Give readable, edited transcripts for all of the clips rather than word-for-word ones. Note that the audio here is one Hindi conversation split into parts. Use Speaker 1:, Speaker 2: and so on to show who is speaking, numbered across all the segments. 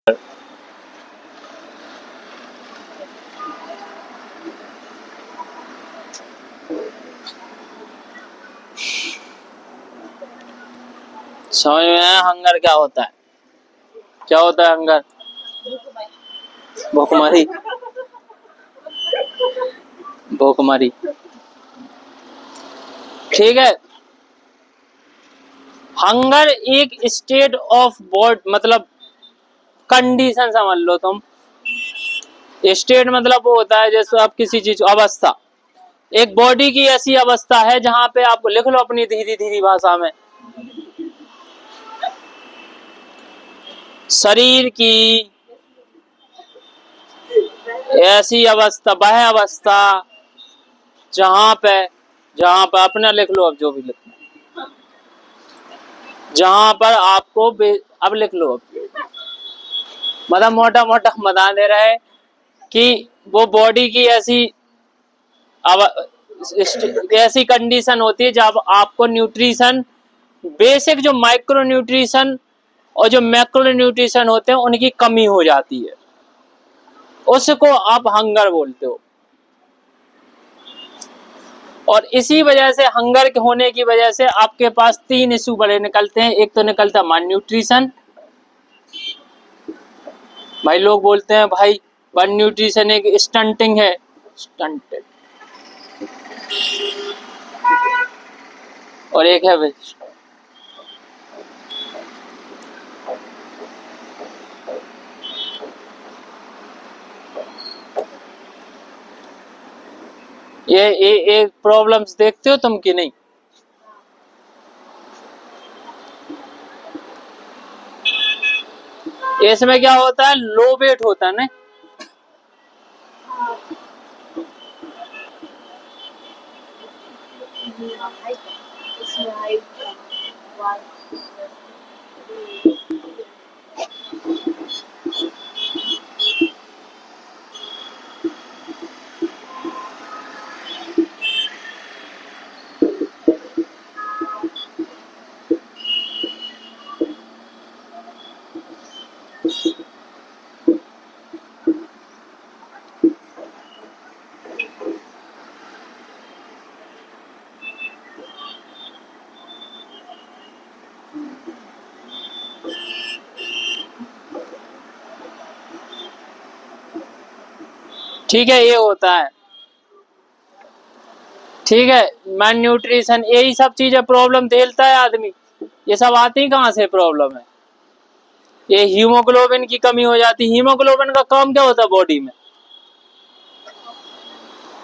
Speaker 1: समझ में आया हंगर क्या होता है? क्या होता है हंगर? भूखमरी। भूखमरी, ठीक है। हंगर एक स्टेट ऑफ बॉडी, मतलब कंडीशन समझ लो तुम। स्टेट मतलब वो होता है जैसे आप किसी चीज, अवस्था, एक बॉडी की ऐसी अवस्था है जहां पे आप लिख लो अपनी धीरे धीरे भाषा में, शरीर की ऐसी अवस्था, वह अवस्था जहां पे अपना लिख लो, अब जो भी लिखना, जहां पर आपको अब लिख लो, मतलब मोटा मोटा बता दे रहे कि वो बॉडी की ऐसी कंडीशन होती है जब आपको न्यूट्रिशन, बेसिक जो माइक्रो न्यूट्रिशन और जो मैक्रो न्यूट्रिशन होते हैं उनकी कमी हो जाती है, उसको आप हंगर बोलते हो। और इसी वजह से हंगर के होने की वजह से आपके पास 3 इश्यू बड़े निकलते हैं। एक तो निकलता है मान न्यूट्रिशन, भाई लोग बोलते हैं भाई वन न्यूट्रिशन एक स्टंटिंग है, स्टंटेड, और एक है वेस्ट। ये प्रॉब्लम्स देखते हो तुम कि नहीं? इसमें क्या होता है, लो वेट होता है ना, ठीक है, ये होता है, ठीक है। मैन न्यूट्रिशन, यही सब चीजें प्रॉब्लम झेलता है आदमी। ये सब आती कहाँ से प्रॉब्लम है? ये हीमोग्लोबिन की कमी हो जाती है। हीमोग्लोबिन का काम क्या होता है बॉडी में?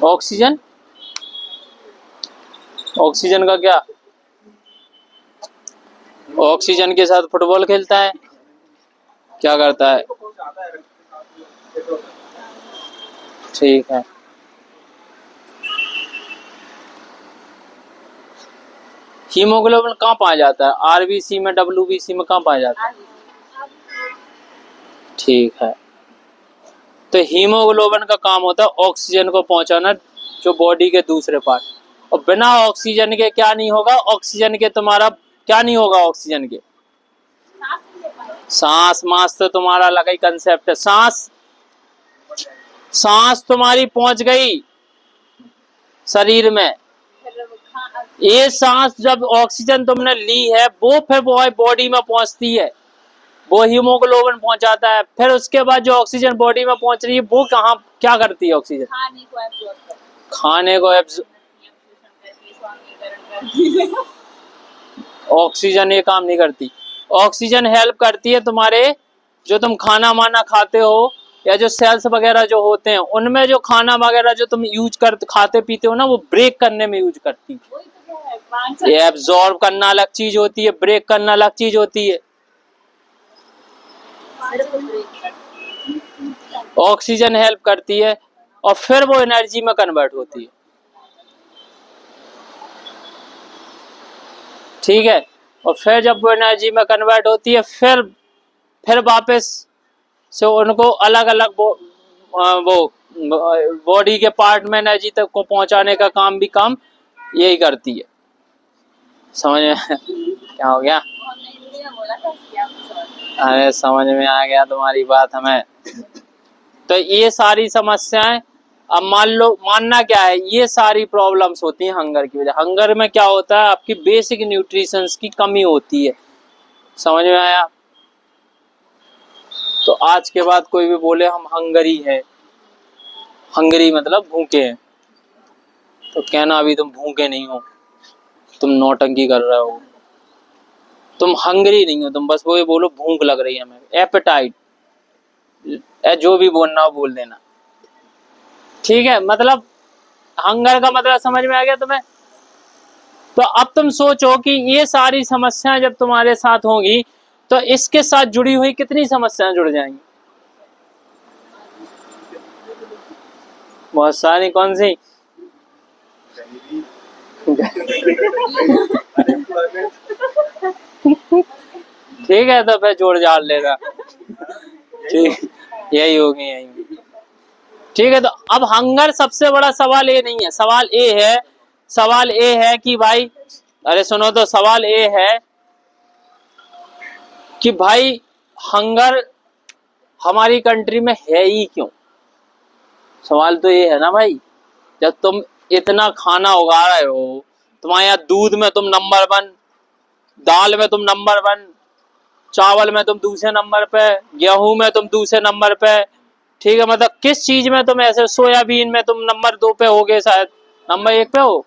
Speaker 1: ऑक्सीजन। ऑक्सीजन का क्या? ऑक्सीजन के साथ फुटबॉल खेलता है, क्या करता है? ठीक है, हीमोग्लोबिन कहाँ पाया जाता है? आरबीसी में, डब्ल्यूबीसी में, कहाँ पाया जाता है? ठीक है, तो हीमोग्लोबिन का काम होता है ऑक्सीजन को पहुंचाना जो बॉडी के दूसरे पार्ट, और बिना ऑक्सीजन के क्या नहीं होगा? ऑक्सीजन के तुम्हारा क्या नहीं होगा? ऑक्सीजन के सांस मास तो तुम्हारा अलग ही कंसेप्ट है। सांस तुम्हारी पहुंच गई शरीर में, ये सांस जब ऑक्सीजन तुमने ली है वो फिर बॉडी में पहुंचती है, वो हीमोग्लोबिन पहुंचाता है। फिर उसके बाद जो ऑक्सीजन बॉडी में पहुंच रही है वो कहाँ क्या करती है? ऑक्सीजन खाने को ऑक्सीजन ये काम नहीं करती। ऑक्सीजन हेल्प करती है तुम्हारे, जो तुम खाना माना खाते हो या जो सेल्स वगैरह जो होते हैं उनमें जो खाना वगैरह जो तुम यूज कर खाते पीते हो ना, वो ब्रेक करने में यूज करती है। ये एब्जॉर्ब करना अलग चीज होती है, ब्रेक करना अलग चीज होती है। ऑक्सीजन हेल्प करती है और फिर वो एनर्जी में कन्वर्ट होती है, ठीक है। और फिर जब वो एनर्जी में कन्वर्ट होती है फिर वापस से उनको अलग अलग वो बॉडी के पार्ट में एनर्जी तक को पहुंचाने का काम भी काम यही करती है। समझ में क्या हो गया? अरे समझ में आ गया तुम्हारी बात हमें। तो ये सारी समस्याएं, अब मान लो, मानना क्या है, ये सारी प्रॉब्लम्स होती हैं हंगर की वजह। हंगर में क्या होता है, आपकी बेसिक न्यूट्रिशंस की कमी होती है। समझ में आया? तो आज के बाद कोई भी बोले हम हंगरी है, हंगरी मतलब भूखे हैं, तो कहना अभी तुम भूखे नहीं हो, तुम नौटंकी कर रहे हो, तुम हंगरी नहीं हो, तुम बस वो ये बोलो भूख लग रही है हमें, एपेटाइट, जो भी बोलना हो बोल देना, ठीक है। मतलब हंगर का मतलब समझ में आ गया तुम्हें? तो अब तुम सोचो कि ये सारी समस्याएं जब तुम्हारे साथ होंगी तो इसके साथ जुड़ी हुई कितनी समस्याएं जुड़ जाएंगी? बहुत सारी। कौन सी? ठीक है, तो फिर जोड़ जाड़ लेगा। ठीक, यही होगी, यही होगी। ठीक है, तो अब हंगर सबसे बड़ा सवाल ये नहीं है, सवाल ये है कि भाई, अरे सुनो तो, सवाल ये है कि भाई हंगर हमारी कंट्री में है ही क्यों? सवाल तो ये है ना भाई, जब तुम इतना खाना उगा रहे हो, तुम्हारे यहाँ दूध में तुम नंबर 1, दाल में तुम नंबर 1, चावल में तुम दूसरे नंबर पे, गेहूं में तुम दूसरे नंबर पे, ठीक है, मतलब किस चीज में तुम ऐसे, सोयाबीन में तुम नंबर 2 पे हो गए, शायद नंबर 1 पे हो,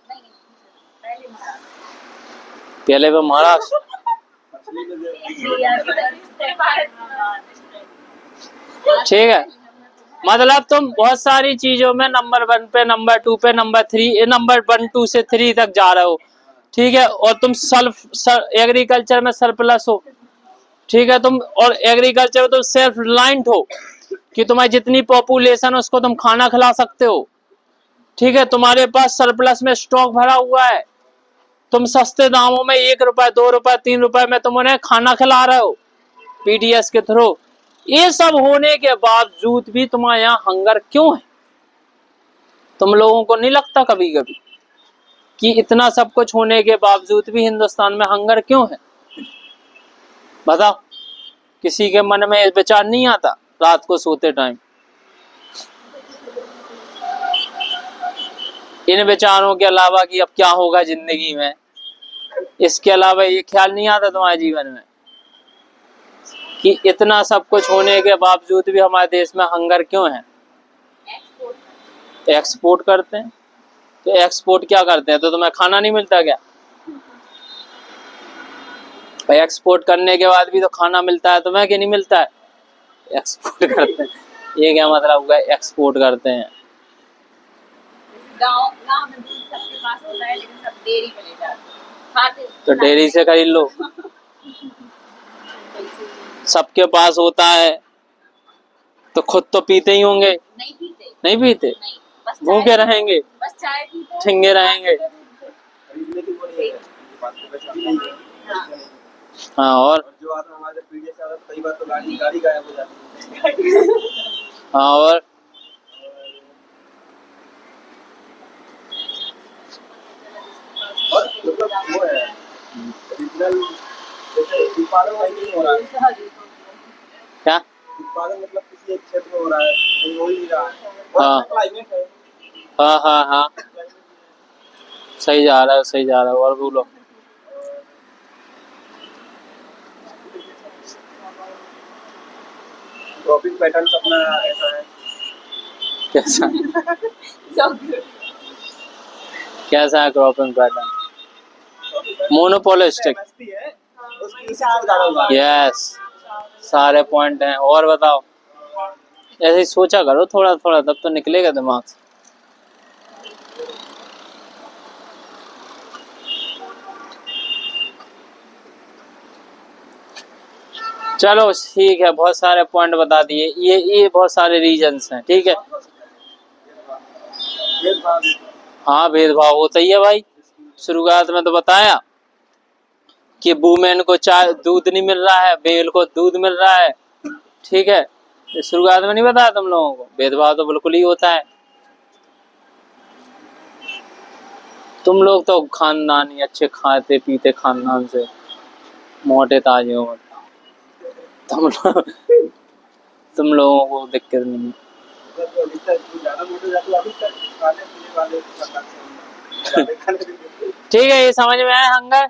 Speaker 1: पहले पे महाराष्ट्र। ठीक है, मतलब तुम बहुत सारी चीजों में नंबर 1 पे, नंबर 2 पे, नंबर 3, नंबर 1 2 से 3 तक जा रहे हो, ठीक है, और तुम एग्रीकल्चर में सरप्लस हो, ठीक है, तुम और एग्रीकल्चर में तुम सेल्फ रिलायंट हो कि तुम्हारी जितनी पॉपुलेशन है उसको तुम खाना खिला सकते हो, ठीक है, तुम्हारे पास सरप्लस में स्टॉक भरा हुआ है, तुम सस्ते दामों में 1 रुपए, 2 रुपए, 3 रुपए में तुम उन्हें खाना खिला रहे हो पीडीएस के थ्रू। ये सब होने के बावजूद भी तुम्हारे यहाँ हंगर क्यों है? तुम लोगों को नहीं लगता कभी कभी कि इतना सब कुछ होने के बावजूद भी हिंदुस्तान में हंगर क्यों है? बताओ, किसी के मन में विचार नहीं आता रात को सोते टाइम? इन विचारों के अलावा कि अब क्या होगा जिंदगी में, इसके अलावा ये ख्याल नहीं आता तुम्हारे जीवन में कि इतना सब कुछ होने के बावजूद भी हमारे देश में हंगर क्यों है? एक्सपोर्ट करते हैं, तो एक्सपोर्ट क्या करते हैं, तो तुम्हें खाना नहीं मिलता क्या? एक्सपोर्ट करने के बाद भी तो खाना मिलता है तुम्हें कि नहीं मिलता है? एक्सपोर्ट करते हैं, ये क्या मतलब हुआ एक्सपोर्ट करते हैं?
Speaker 2: गांव में दूध सबके पास होता है, लेकिन सब डेयरी पे ले जाते हैं,
Speaker 1: तो डेयरी से खरीद लो। सबके पास होता है तो खुद तो पीते ही होंगे? नहीं पीते, भूखे रहेंगे,
Speaker 2: बस चाय पीते,
Speaker 1: ठिंगे रहेंगे। हाँ, और
Speaker 3: जो आता हमारे पीढ़ी से आता तो कई बार तो गाड़ी गायब हो जाती है।
Speaker 1: हाँ, और
Speaker 3: मतलब वो है रीजनल, जैसे उत्पादन वही नहीं हो रहा है।
Speaker 1: क्या
Speaker 3: उत्पादन मतलब किसी एक क्षेत्र में हो रहा है, कहीं हो ही नहीं रहा है।
Speaker 1: हाँ।
Speaker 3: क्लाइमेट है।
Speaker 1: हाँ हाँ हाँ, सही जा रहा है, सही जा रहा है, और बोलो।
Speaker 3: क्रॉपिंग पैटर्न अपना ऐसा है।
Speaker 1: कैसा कैसा है क्रॉपिंग पैटर्न? मोनोपोलिस्टिक। यस, सारे पॉइंट हैं, और बताओ। ऐसे ही सोचा करो थोड़ा थोड़ा, तब तो निकलेगा दिमाग से। चलो ठीक है, बहुत सारे पॉइंट बता दिए, ये बहुत सारे रीजंस हैं, ठीक है। हाँ, भेदभाव होता ही है भाई। शुरुआत में तो बताया कि वुमेन को चाय दूध नहीं मिल रहा है, मेल को दूध मिल रहा है, ठीक है। शुरुआत में नहीं बताया तुम लोगों को? भेदभाव तो बिल्कुल ही होता है। तुम लोग तो खानदानी अच्छे खाते पीते खानदान से मोटे ताजे हो। तुम लोगों को दिक्कत नहीं।
Speaker 3: तो अभी तक ज्यादा मोटे जाते अभी तक खाने पीने वाले ज्यादा खाने पीने
Speaker 1: ठीक है, ये समझ में आया हंगर?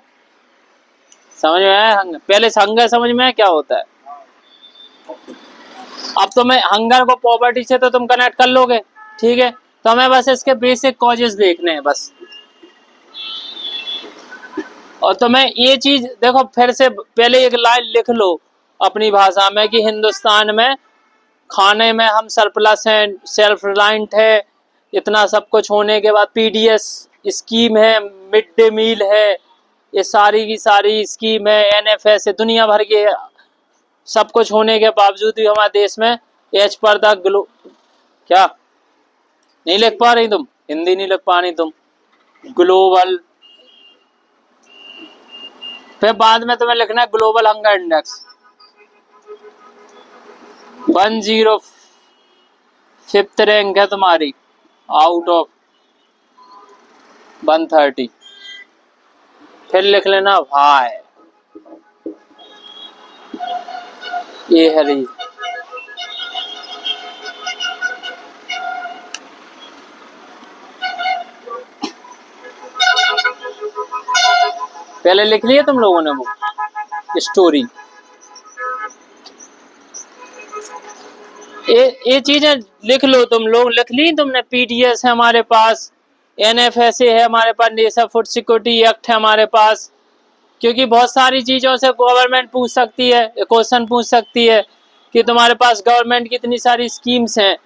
Speaker 1: समझ में आया हंगर? पहले हंगर समझ में आया क्या होता है? अब तुम्हें हंगर को पॉवर्टी से तो तुम कनेक्ट कर लोगे, ठीक है? तो हमें बस इसके बेसिक कॉजेस देखने हैं बस। और तुम्हें ये चीज देखो, फिर से पहले एक लाइन लिख लो अपनी भाषा में कि हिंदुस्तान में खाने में हम सरप्लस हैं, सेल्फ रिलायंट है, इतना सब कुछ होने के बाद पीडीएस स्कीम है, मिड डे मील है, ये सारी की सारी स्कीम है, एनएफएस है, दुनिया भर के सब कुछ होने के बावजूद भी हमारे देश में एज पर द क्या नहीं लिख पा रही तुम? हिंदी नहीं लिख पा रही तुम? ग्लोबल, फिर बाद में तुम्हें लिखना है global hunger index 105th rank है तुम्हारी आउट ऑफ 130। फिर लिख लेना भाई ये है रीजन। पहले लिख लिया तुम लोगों ने वो स्टोरी? ये चीजें लिख लो तुम लोग, लिख ली तुमने? पीडीएस है हमारे पास, एनएफएसए है हमारे पास, नेशनल फूड सिक्योरिटी एक्ट है हमारे पास, क्योंकि बहुत सारी चीजों से गवर्नमेंट पूछ सकती है, क्वेश्चन पूछ सकती है कि तुम्हारे पास गवर्नमेंट की इतनी सारी स्कीम्स हैं,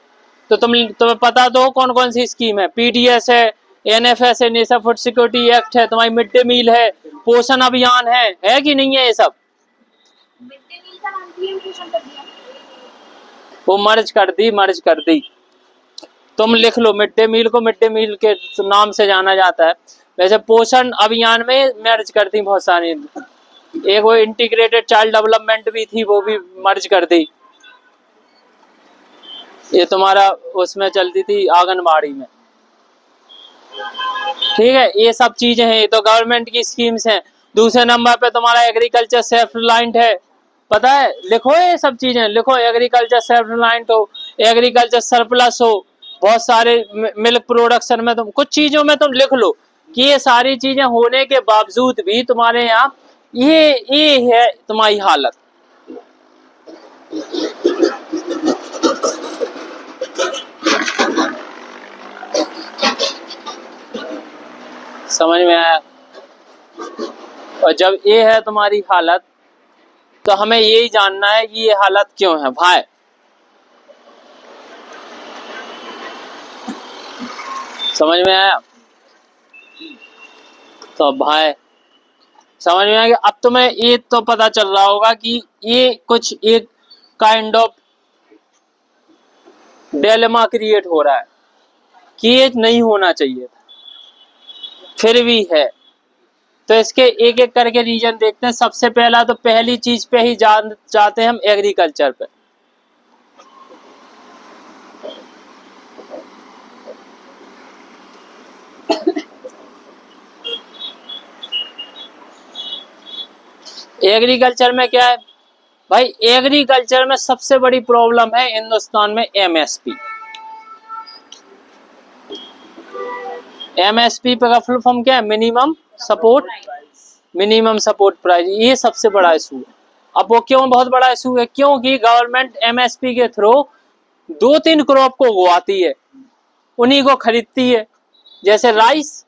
Speaker 1: तो तुम्हें पता तो कौन कौन सी स्कीम है? पीडीएस है, एनएफएस है, नेशनल फूड सिक्योरिटी एक्ट है, तुम्हारी मिड डे मील है, पोषण अभियान है कि नहीं है? ये सब
Speaker 2: मिड डे मील का नाम पीएम पोषण कर दिया।
Speaker 1: वो मर्ज कर दी। तुम लिख लो मिड डे मील को मिड डे मील के नाम से जाना जाता है, वैसे पोषण अभियान में मर्ज कर दी बहुत सारी। एक वो इंटीग्रेटेड चाइल्ड डेवलपमेंट भी थी, वो भी मर्ज कर दी। ये तुम्हारा उसमें चलती थी आंगनबाड़ी में, ठीक है? ये सब चीजें हैं, ये तो गवर्नमेंट की स्कीम्स हैं। दूसरे नंबर पे तुम्हारा एग्रीकल्चर सेल्फ रिलायंट है, पता है? लिखो ये सब चीजें, लिखो एग्रीकल्चर सेल्फ रिलायंट हो, एग्रीकल्चर सरप्लस हो, बहुत सारे मिल्क प्रोडक्शन में तुम कुछ चीजों में तुम लिख लो कि ये सारी चीजें होने के बावजूद भी तुम्हारे यहाँ ये है तुम्हारी हालत। समझ में आया? और जब ये है तुम्हारी हालत, तो हमें यही जानना है कि ये हालत क्यों है भाई। समझ में आया? तो भाई समझ में आ गया? अब तुम्हें ये तो पता चल रहा होगा कि ये कुछ एक काइंड ऑफ डिलेमा क्रिएट हो रहा है कि ये नहीं होना चाहिए था, फिर भी है। तो इसके एक एक करके रीजन देखते हैं। सबसे पहला तो पहली चीज पे ही जाते हैं हम, एग्रीकल्चर पे। एग्रीकल्चर में क्या है भाई? एग्रीकल्चर में सबसे बड़ी प्रॉब्लम है हिंदुस्तान में एमएसपी। एमएसपी का फुल फॉर्म क्या है? Minimum support price. ये सबसे बड़ा इशू है। अब वो क्यों बहुत बड़ा इशू है? क्योंकि गवर्नमेंट एमएसपी के थ्रू 2-3 क्रॉप को उगाती है, उन्हीं को खरीदती है, जैसे राइस,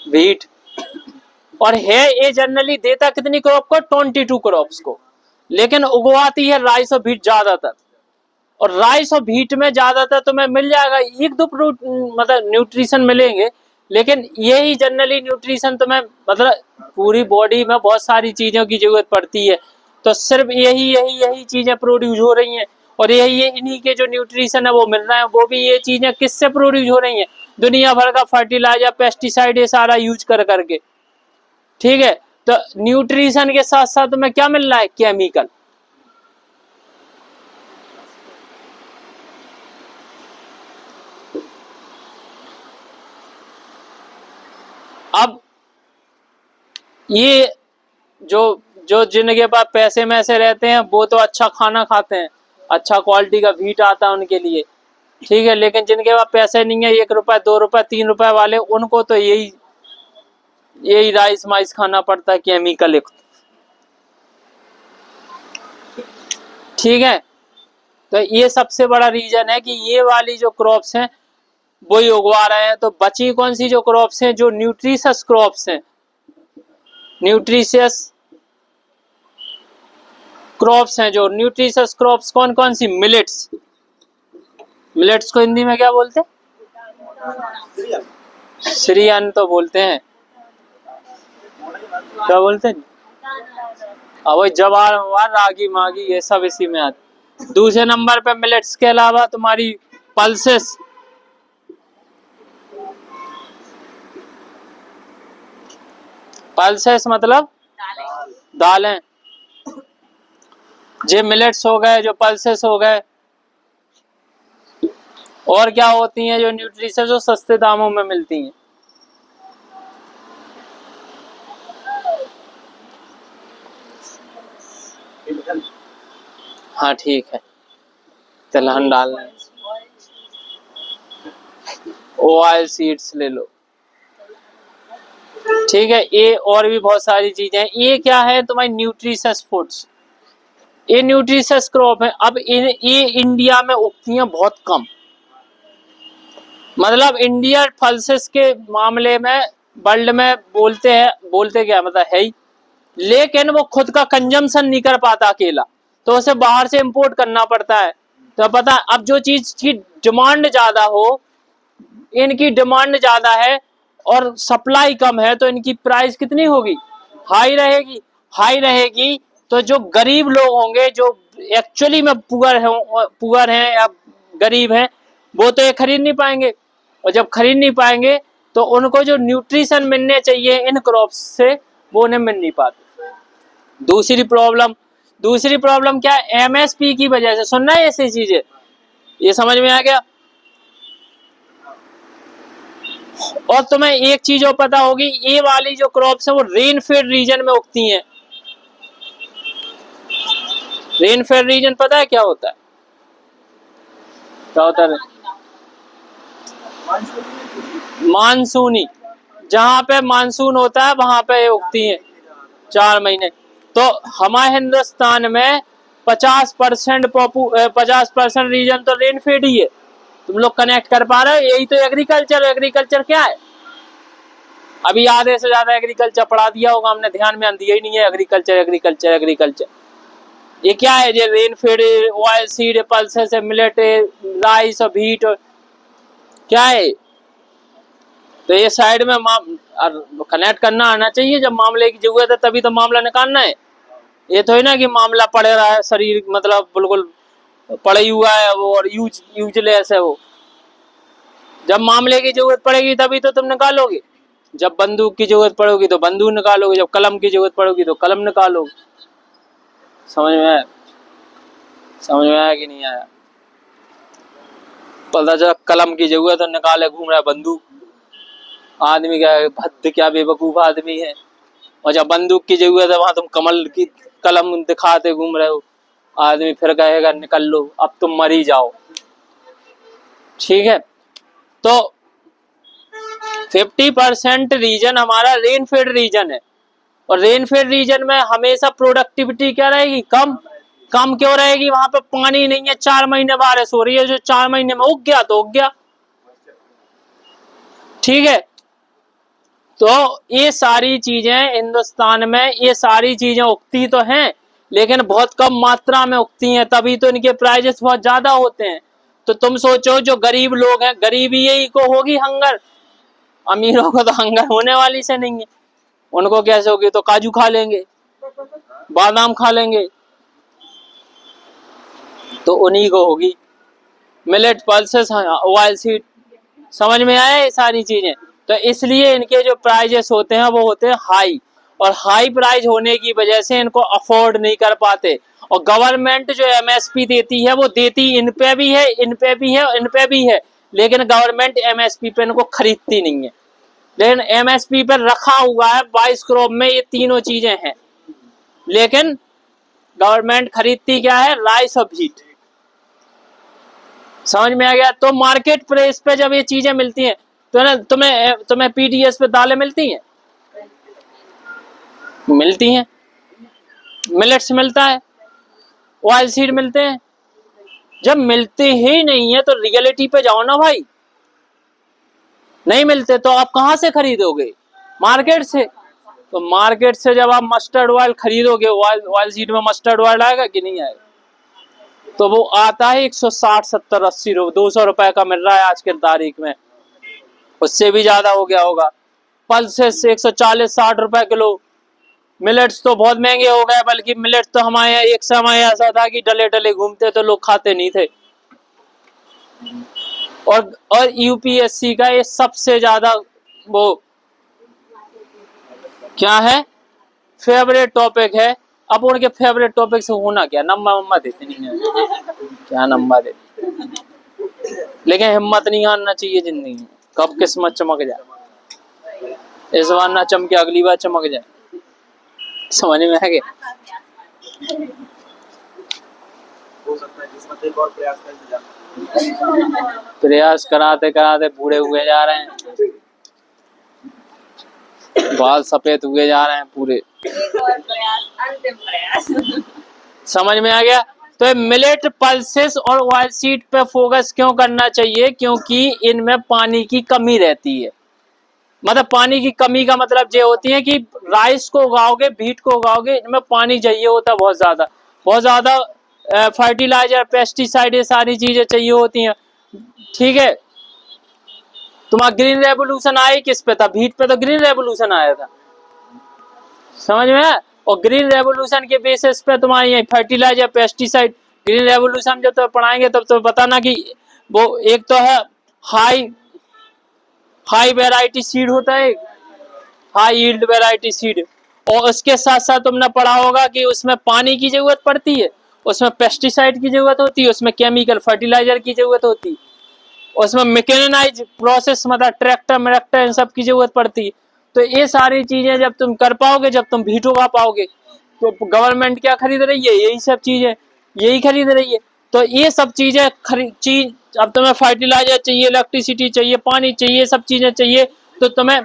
Speaker 1: व्हीट। और है ये जनरली देता कितनी क्रॉप को? 22 क्रॉप्स को, लेकिन उगवाती है राइस और व्हीट ज्यादातर। और राइस और व्हीट में ज्यादातर तुम्हें मिल जाएगा एक दो मतलब न्यूट्रिशन मिलेंगे, लेकिन यही जनरली न्यूट्रिशन तुम्हें मतलब पूरी बॉडी में बहुत सारी चीजों की जरूरत पड़ती है, तो सिर्फ यही चीजें प्रोड्यूस हो रही हैं। और यही इन्हीं के जो न्यूट्रिशन है वो मिल रहा है। वो भी ये चीजें किससे प्रोड्यूस हो रही हैं? दुनिया भर का फर्टिलाइजर, पेस्टिसाइड, ये सारा यूज कर करके, ठीक है? तो न्यूट्रिशन के साथ साथ तुम्हें क्या मिल रहा है? केमिकल। अब ये जो जो जिनके पास पैसे में से रहते हैं वो तो अच्छा खाना खाते हैं, अच्छा क्वालिटी का मीट आता है उनके लिए, ठीक है। लेकिन जिनके पास पैसे नहीं है, 1 रुपए 2 रुपए 3 रुपए वाले, उनको तो यही राइस माइस खाना पड़ता है, केमिकल युक्त, ठीक है। तो ये सबसे बड़ा रीजन है कि ये वाली जो क्रॉप्स हैं वही उगवा रहे हैं। तो बची कौन सी जो क्रॉप्स हैं, जो न्यूट्रिशियस क्रॉप्स हैं, न्यूट्रिशियस क्रॉप्स हैं, जो न्यूट्रिशियस क्रॉप्स कौन कौन सी, मिलेट्स। मिलेट्स को हिंदी में क्या बोलते हैं? श्रीअन्न तो बोलते हैं, क्या बोलते हैं? वही जवार रागी मागी ये सब इसी में आते। दूसरे नंबर पे मिलेट्स के अलावा तुम्हारी पल्सेस, पल्सेस मतलब दालें, जो मिलेट्स हो गए, जो पल्सेस हो गए। और क्या होती हैं जो न्यूट्रिशन जो सस्ते दामों में मिलती हैं? हाँ ठीक है, तिलहन डालना है, ऑयल सीड्स ले लो, ठीक है। ये और भी बहुत सारी चीजें हैं। ये क्या है तुम्हारी न्यूट्रिशियस फूड्स, ये न्यूट्रिशियस क्रॉप है। अब ये इंडिया में उगती हैं बहुत कम, मतलब इंडिया पल्सेस के मामले में वर्ल्ड में बोलते क्या मतलब है ही, लेकिन वो खुद का कंजम्पशन नहीं कर पाता अकेला, तो उसे बाहर से इंपोर्ट करना पड़ता है। तो पता है, अब जो चीज की डिमांड ज्यादा हो, इनकी डिमांड ज्यादा है और सप्लाई कम है, तो इनकी प्राइस कितनी होगी? हाई रहेगी। हाई रहेगी तो जो गरीब लोग होंगे, जो एक्चुअली में पुअर हैं या गरीब हैं, वो तो ये खरीद नहीं पाएंगे, और जब खरीद नहीं पाएंगे तो उनको जो न्यूट्रिशन मिलने चाहिए इन क्रॉप्स से, वो उन्हें मिल नहीं पाते। दूसरी प्रॉब्लम क्या है? एमएसपी की वजह से। सुनना है ऐसी चीजें, ये समझ में आ गया? और तुम्हें एक चीज और पता होगी, ये वाली जो क्रॉप्स है वो रेन फेड रीजन में उगती हैं। रेन फेड रीजन पता है क्या होता है? क्या होता है? मानसूनी, जहां पे मानसून होता है वहां पे उगती हैं 4 महीने। तो हमारे हिंदुस्तान में 50% रीजन तो रेन फेड ही है। तुम लोग कनेक्ट कर पा रहे हो? यही तो एग्रीकल्चर क्या है? अभी आधे से ज्यादा एग्रीकल्चर पढ़ा दिया होगा हमने, ध्यान में दिया ही नहीं है। एग्रीकल्चर ये क्या है? ये rain fade, oil seed, pulses, millet, rice और व्हीट, क्या है? तो ये साइड में कनेक्ट करना आना चाहिए। जब मामले की जरूरत है तभी तो मामला निकालना है। ये तो है ना कि मामला पड़े रहा है, शरीर मतलब बिल्कुल पड़ा ही हुआ है वो, और यूजलेस है वो। जब मामले की जरूरत पड़ेगी तभी तो तुम निकालोगे। जब बंदूक की जरूरत पड़ेगी तो बंदूक निकालोगे, जब कलम की जरूरत पड़ेगी तो कलम निकालोगे। समझ में आया कि नहीं आया? पता चला कलम की जरूरत है, निकाले घूम रहा है बंदूक। आदमी क्या बेवकूफ आदमी है। और जब बंदूक की जरूरत है वहां तुम कमल की कलम दिखाते घूम रहे हो। आदमी फिर कहेगा निकल लो, अब तुम मर ही जाओ। ठीक है, तो 50% रीजन हमारा रेनफेड रीजन है, और रेनफेड रीजन में हमेशा प्रोडक्टिविटी क्या रहेगी? कम क्यों रहेगी? वहां पे पानी नहीं है, 4 महीने बारिश हो रही है, जो 4 महीने में उग गया तो उग गया। ठीक है, तो ये सारी चीजें हिंदुस्तान में, ये सारी चीजें उगती तो हैं लेकिन बहुत कम मात्रा में उगती हैं, तभी तो इनके प्राइजेस बहुत ज्यादा होते हैं। तो तुम सोचो जो गरीब लोग हैं, गरीबी यही को होगी हंगर, अमीरों को तो हंगर होने वाली से नहीं है। उनको कैसे होगी? तो काजू खा लेंगे, बादाम खा लेंगे, तो उन्हीं को होगी। मिलेट, पल्सेस, ऑयल सीड, समझ में आया ये सारी चीजें? तो इसलिए इनके जो प्राइजेस होते हैं वो होते हैं हाई, और हाई प्राइस होने की वजह से इनको अफोर्ड नहीं कर पाते। और गवर्नमेंट जो एमएसपी देती है वो देती इन पे भी है, इन पे भी है, इन पे भी है, लेकिन गवर्नमेंट एमएसपी पे इनको खरीदती नहीं है। लेकिन एमएसपी पर रखा हुआ है 22 क्रॉप में ये तीनों चीजें हैं। लेकिन गवर्नमेंट खरीदती क्या है, राइस और व्हीट। समझ में आ गया। तो मार्केट प्राइस पे जब ये चीजें मिलती हैं तो ना तुम्हें पीडीएस पे दालें मिलती हैं, मिलती हैं, मिलेट्स मिलता है, ऑयल सीड मिलते हैं। जब मिलते ही नहीं है तो रियलिटी पे जाओ ना भाई। नहीं मिलते तो आप कहां से खरीदोगे, मार्केट से। तो मार्केट से जब आप मस्टर्ड ऑयल खरीदोगे, ऑयल सीड में मस्टर्ड ऑयल आएगा कि नहीं आएगा, तो वो आता है 160, 70, 80 रुपए, 200 रुपए का मिल रहा है आज के तारीख में, उससे भी ज्यादा हो गया होगा। पल्सेस 140, 60 रुपए किलो। मिलेट्स तो बहुत महंगे हो गए, बल्कि मिलेट्स तो हमारे यहाँ एक समय ऐसा था कि डले डले घूमते तो लोग खाते नहीं थे। और यूपीएससी का ये सबसे ज्यादा वो क्या है, फेवरेट टॉपिक है। अब उनके फेवरेट टॉपिक से होना क्या, नंबर देते नहीं है, क्या नंबर देते। लेकिन हिम्मत नहीं हारना चाहिए जिंदगी में, कब किस्मत चमक जाए। इस बार ना चमके, अगली बार चमक जाए। समझ में आ गया।
Speaker 3: हो सकता है किस्मत एक और प्रयास करके जाए।
Speaker 1: प्रयास कराते कराते बूढ़े हुए जा रहे हैं, बाल सफेद हुए जा रहे हैं पूरे।
Speaker 2: एक और प्रयास, अंतिम प्रयास।
Speaker 1: समझ में आ गया। तो मिलेट, पल्सेस और ऑयल सीड पे फोकस क्यों करना चाहिए, क्योंकि इनमें पानी की कमी रहती है। मतलब पानी की कमी का मतलब ये होती है कि राइस को उगाओगे, व्हीट को उगाओगे, इनमें पानी चाहिए होता है बहुत ज्यादा, बहुत ज्यादा। फर्टिलाइजर, पेस्टिसाइड, ये सारी चीजें चाहिए होती हैं। ठीक है। तुम्हारा ग्रीन रेवोल्यूशन आया किस पे था, व्हीट पे तो ग्रीन रेवोल्यूशन आया था। समझ में आया। और ग्रीन रेवोल्यूशन के बेसिस पे तुम्हारे यहाँ फर्टिलाइजर, पेस्टिसाइड, ग्रीन रेवोल्यूशन जब तो पढ़ाएंगे तब तो बताना कि वो एक तो है हाई वेराइटी सीड होता है, हाई यील्ड वेराइटी सीड। और उसके साथ साथ तुमने पढ़ा होगा कि उसमें पानी की जरूरत पड़ती है, उसमें पेस्टिसाइड की जरूरत होती है, उसमें केमिकल फर्टिलाइजर की जरूरत होती है, उसमें मैकेनाइज प्रोसेस मतलब ट्रैक्टर मरैक्टर इन सब की जरूरत पड़ती है। तो ये सारी चीजें जब तुम कर पाओगे, जब तुम व्हीट उगा पाओगे, तो गवर्नमेंट क्या खरीद रही है, यही सब चीजें, यही खरीद रही है। तो ये सब चीजें चीज, अब तुम्हें फर्टिलाइजर चाहिए, इलेक्ट्रिसिटी चाहिए, पानी चाहिए, सब चीजें चाहिए, तो तुम्हें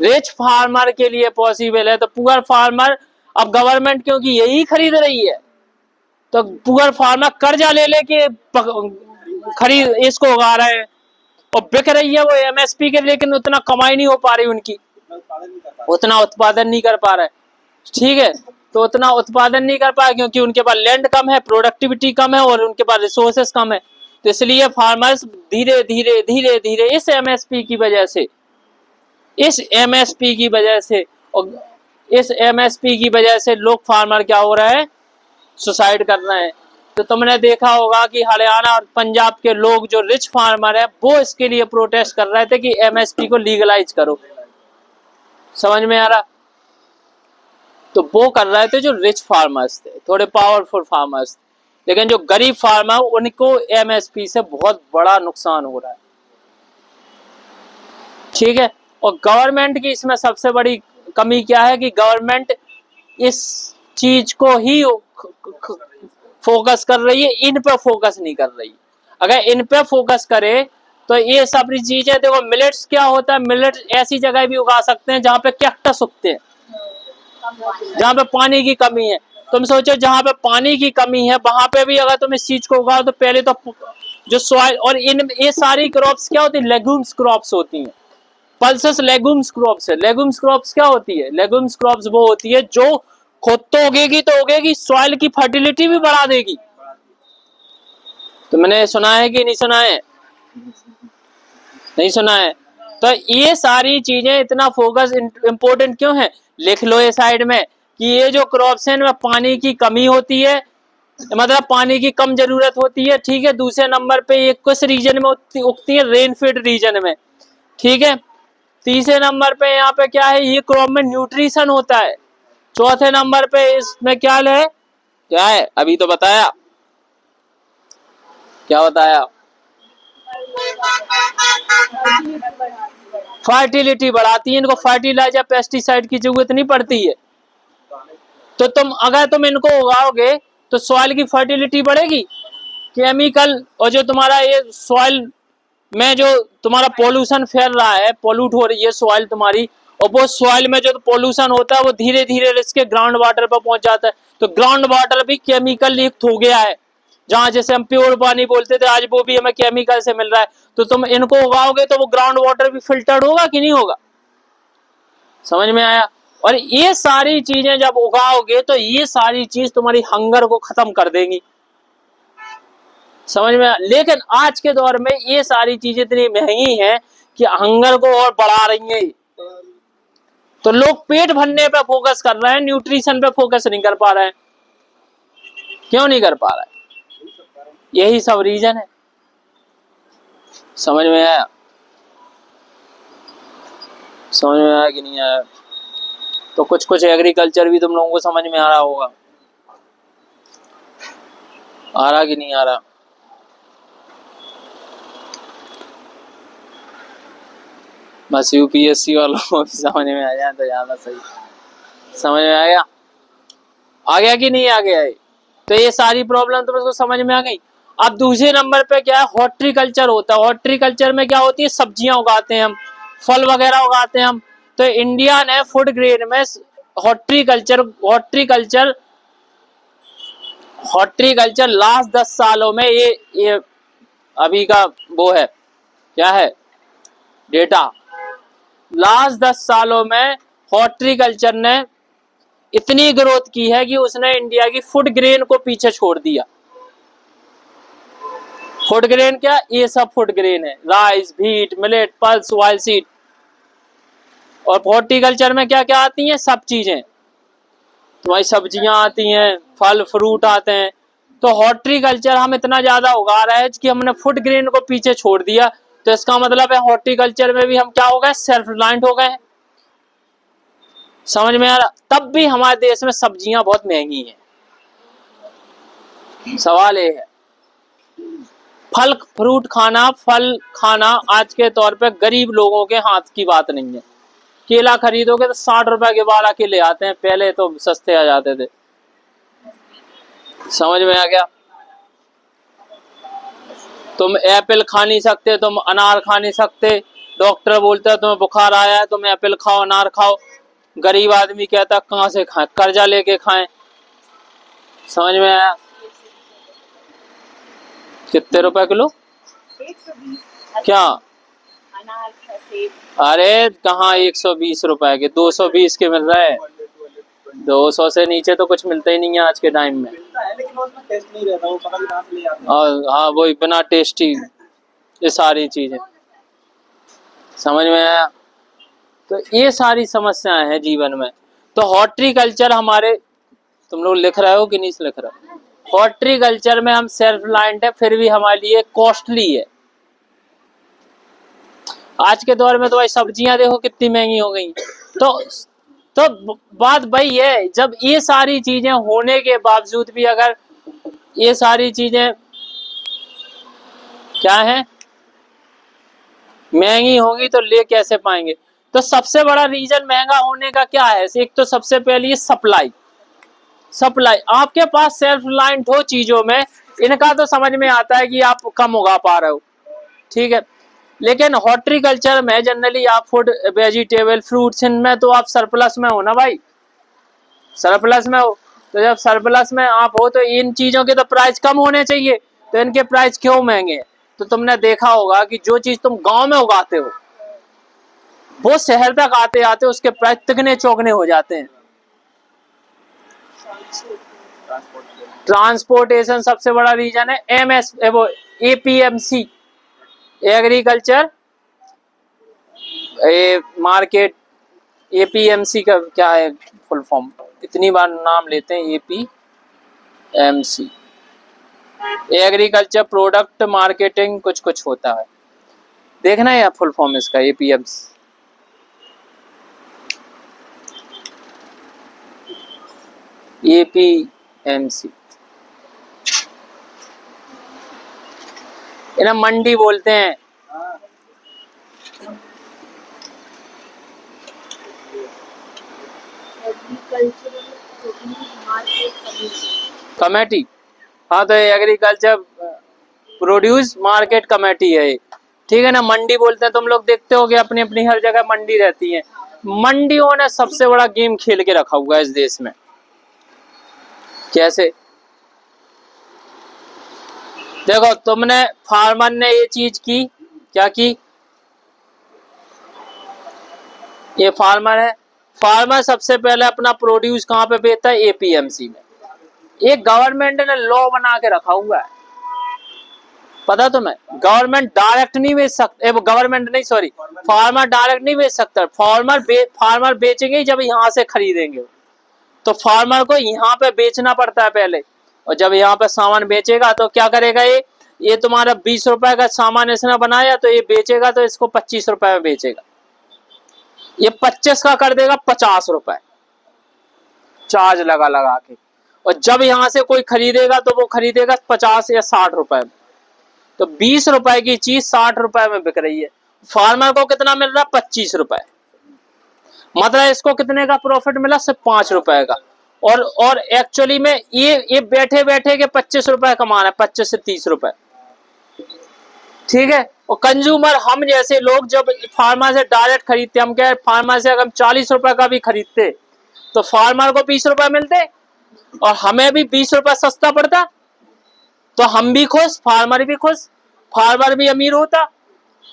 Speaker 1: रिच फार्मर के लिए पॉसिबल है। तो पुअर फार्मर, अब गवर्नमेंट क्योंकि यही खरीद रही है, तो पुअर फार्मर कर्जा ले लेके खरीद इसको उगा रहे हैं और बिक रही है वो एमएसपी के, लेकिन उतना कमाई नहीं हो पा रही उनकी, उतना उत्पादन नहीं कर पा रहे। ठीक है। तो उतना उत्पादन नहीं कर पाए क्योंकि उनके पास लैंड कम है, प्रोडक्टिविटी कम है और उनके पास रिसोर्सेस कम है। तो इसलिए फार्मर्स धीरे धीरे धीरे धीरे इस एमएसपी की वजह से, इस एमएसपी की वजह से और इस एमएसपी की वजह से लोग फार्मर क्या हो रहे हैं, सुसाइड कर रहे हैं। तो तुमने देखा होगा कि हरियाणा और पंजाब के लोग जो रिच फार्मर है वो इसके लिए प्रोटेस्ट कर रहे थे कि एमएसपी को लीगलाइज करो। समझ में आ रहा। तो वो कर रहे थे जो रिच फार्मर्स थे, थोड़े पावरफुल फार्मर्स, लेकिन जो गरीब फार्मर उनको एमएसपी से बहुत बड़ा नुकसान हो रहा है। ठीक है। और गवर्नमेंट की इसमें सबसे बड़ी कमी क्या है कि गवर्नमेंट इस चीज को ही फोकस कर रही है, इन पे फोकस नहीं कर रही। अगर इन पे फोकस करे तो ये सब चीजें, देखो मिलेट्स क्या होता है, मिलेट्स ऐसी जगह भी उगा सकते हैं जहाँ पे कैक्टस उगते हैं, जहाँ पे पानी की कमी है। तुम सोचो जहाँ पे पानी की कमी है वहां पे भी अगर तुम इस चीज को उगाओ तो पहले तो जो सॉइल, और इन ये सारी क्रॉप्स क्या होती है, लेगुम्स क्रॉप्स होती हैं। पल्सेस लेगुम्स क्रॉप्स है। लेगुम्स क्रॉप्स क्या होती है, लेगुम्स क्रॉप्स वो होती है जो खुद तो उगेगी तो उगेगी, सॉइल की फर्टिलिटी भी बढ़ा देगी। तो मैंने सुना है कि नहीं सुना है, नहीं सुना है। तो ये सारी चीजें इतना फोकस इंपॉर्टेंट क्यों है, लिख लो ये साइड में कि ये जो क्रॉप्स हैं इनमें पानी की कमी होती है, मतलब पानी की कम जरूरत होती है। ठीक है। दूसरे नंबर पे ये कुछ रीजन में उगती है, रेनफीड रीजन में। ठीक है। तीसरे नंबर पे यहाँ पे क्या है, ये क्रॉप में न्यूट्रिशन होता है। चौथे नंबर पे इसमें क्या है, क्या है अभी तो बताया, क्या बताया, फर्टिलिटी बढ़ाती है। इनको फर्टिलाइजर पेस्टिसाइड की जरूरत नहीं पड़ती है। तो तुम अगर तुम इनको उगाओगे तो सॉइल की फर्टिलिटी बढ़ेगी। केमिकल और जो तुम्हारा ये सॉइल में जो तुम्हारा पोल्यूशन फैल रहा है, पोल्यूट हो रही है सॉइल तुम्हारी, और वो सॉइल में जो पोल्यूशन होता है वो धीरे धीरे इसके ग्राउंड वाटर पर पहुंच जाता है। तो ग्राउंड वाटर भी केमिकल युक्त हो गया है। जहां जैसे हम प्योर पानी बोलते थे, आज वो भी हमें केमिकल से मिल रहा है। तो तुम इनको उगाओगे तो वो ग्राउंड वाटर भी फिल्टर्ड होगा कि नहीं होगा? समझ में आया? और ये सारी चीजें जब उगाओगे तो ये सारी चीज तुम्हारी हंगर को खत्म कर देंगी। समझ में आया? लेकिन आज के दौर में ये सारी चीजें इतनी महंगी हैं कि हंगर को और बढ़ा रही हैं। तो लोग पेट भरने पे फोकस कर रहे हैं, न्यूट्रिशन पे फोकस नहीं कर पा रहे हैं। क्यों नहीं कर पा रहे हैं? यही सब रीजन है। समझ में आया? समझ में आया कि नहीं आया? तो कुछ कुछ एग्रीकल्चर भी तुम लोगों को समझ में आ रहा होगा। आ रहा कि नहीं आ रहा? बस यूपीएससी वालों को भी समझ में आ जाए तो ज्यादा सही। समझ में आ गया? आ गया कि नहीं आ गया है? तो ये सारी प्रॉब्लम तुमको समझ में आ गई। अब दूसरे नंबर पे क्या है? हॉर्टिकल्चर होता है। हॉर्टिकल्चर में क्या होती है? सब्जियां उगाते हैं हम, फल वगैरह उगाते हैं हम। तो इंडिया ने फूड ग्रेन में हॉर्टिकल्चर लास्ट 10 सालों में ये अभी का वो है, क्या है डेटा, लास्ट 10 सालों में हॉर्टिकल्चर ने इतनी ग्रोथ की है कि उसने इंडिया की फूड ग्रेन को पीछे छोड़ दिया। फूड ग्रेन क्या? ये सब फूड ग्रेन है, rice, wheat, millet, pulse, oil seed. और हॉर्टिकल्चर में क्या क्या आती हैं? सब चीजें तुम्हारी, सब्जियां आती हैं, फल फ्रूट आते हैं। तो हॉर्टिकल्चर हम इतना ज्यादा उगा रहे हैं कि हमने फूड ग्रेन को पीछे छोड़ दिया। तो इसका मतलब है हॉर्टिकल्चर में भी हम क्या हो गए? सेल्फ रिलायंट हो गए हैं। समझ में आ रहा? तब भी हमारे देश में सब्जियां बहुत महंगी हैं। सवाल ये है, फल फ्रूट खाना, फल खाना आज के तौर पे गरीब लोगों के हाथ की बात नहीं है। केला खरीदोगे तो 60 रुपए के 12 केले आते हैं, पहले तो सस्ते आ जाते थे। समझ में आ गया? तुम एप्पल खा नहीं सकते, तुम अनार खा नहीं सकते। डॉक्टर बोलता है तुम्हें बुखार आया है, तुम एप्पल खाओ, अनार खाओ। गरीब आदमी कहता कहाँ से खाएं? कर्जा लेके खाएं। समझ में आया? कितने रुपए किलो?
Speaker 2: 120।
Speaker 1: क्या?
Speaker 2: अनार, सेब।
Speaker 1: अरे कहाँ 120 रुपए के, 220 के मिल रहे हैं। 200 से नीचे तो कुछ मिलता ही नहीं है आज के टाइम में।
Speaker 3: मिलता है लेकिन उसमें टेस्ट नहीं रहता, वो पता नहीं कहाँ से ले आते हैं।
Speaker 1: और हाँ, वही बिना टेस्टी ये सारी चीजें। समझ में आया? तो ये सारी समस्याएं हैं जीवन में। तो हॉर्टिकल्चर हमारे, तुम लोग लिख रहे हो कि नहीं लिख रहे हो? हॉर्टिकल्चर में हम सेल्फ रिलायंट है, फिर भी हमारे लिए कॉस्टली है। आज के दौर में तो भाई सब्जियां देखो कितनी महंगी हो गई। तो बात वही है, जब ये सारी चीजें होने के बावजूद भी अगर ये सारी चीजें क्या है महंगी होगी तो ले कैसे पाएंगे? तो सबसे बड़ा रीजन महंगा होने का क्या है? एक तो सबसे पहले सप्लाई। आपके पास सेल्फ रिलायंट हो चीजों में, इनका तो समझ में आता है कि आप कम उगा पा रहे हो, ठीक है। लेकिन हॉर्टिकल्चर में जनरली आप फूड, वेजिटेबल, फ्रूट्स, इनमें तो आप सरप्लस में हो ना भाई, सरप्लस में हो। तो जब सरप्लस में आप हो तो इन चीजों के तो प्राइस कम होने चाहिए। तो इनके प्राइस क्यों महंगे हैं? तो तुमने देखा होगा कि जो चीज तुम गांव में उगाते हो वो शहर तक आते आते उसके प्राइस तिगने चौगने हो जाते हैं। ट्रांसपोर्टेशन सबसे बड़ा रीजन है। वो APMC, एग्रीकल्चर मार्केट। APMC का क्या है फुल फॉर्म? इतनी बार नाम लेते हैं APMC, एग्रीकल्चर प्रोडक्ट मार्केटिंग कुछ कुछ होता है। देखना है फुल फॉर्म इसका APMC। इन्हें मंडी बोलते हैं।
Speaker 2: मार्केट
Speaker 1: कमेटी, हाँ तो एग्रीकल्चर प्रोड्यूस मार्केट कमेटी है ये, ठीक है ना। मंडी बोलते हैं, तुम लोग देखते होगे अपनी अपनी हर जगह मंडी रहती है। मंडियों ने सबसे बड़ा गेम खेल के रखा हुआ है इस देश में। कैसे? देखो, तुमने फार्मर ने ये चीज की, क्या की? ये फार्मर है, फार्मर सबसे पहले अपना प्रोड्यूस कहाँ पे बेचता है? एपीएमसी में। ये गवर्नमेंट ने लॉ बना के रखा हुआ है, पता तुम्हें? गवर्नमेंट डायरेक्ट नहीं बेच सकते, गवर्नमेंट नहीं, सॉरी, फार्मर डायरेक्ट नहीं बेच सकता। फार्मर बेचेंगे जब यहाँ से खरीदेंगे, तो फार्मर को यहाँ पे बेचना पड़ता है पहले, और जब यहाँ पे सामान बेचेगा तो क्या करेगा? ये तुम्हारा 20 रुपए का सामान इसने बनाया, तो ये बेचेगा तो इसको 25 रुपए में बेचेगा। ये 25 का कर देगा 50 रुपए चार्ज लगा लगा के, और जब यहाँ से कोई खरीदेगा तो वो खरीदेगा 50 या 60 रुपए में। तो 20 रुपए की चीज 60 रुपए में बिक रही है। फार्मर को कितना मिल रहा है? 25 रुपए। मतलब इसको कितने का प्रॉफिट मिला? सिर्फ 5 रुपए का। और एक्चुअली में ये बैठे बैठे के 25 रुपए कमा रहा है, 25 से 30 रुपए, ठीक है। और कंज्यूमर, हम जैसे लोग जब फार्मर से डायरेक्ट खरीदते, हम क्या, फार्मर से अगर 40 रुपए का भी खरीदते तो फार्मर को 20 रुपए मिलते और हमें भी 20 रुपए सस्ता पड़ता, तो हम भी खुश, फार्मर भी खुश, फार्मर भी अमीर होता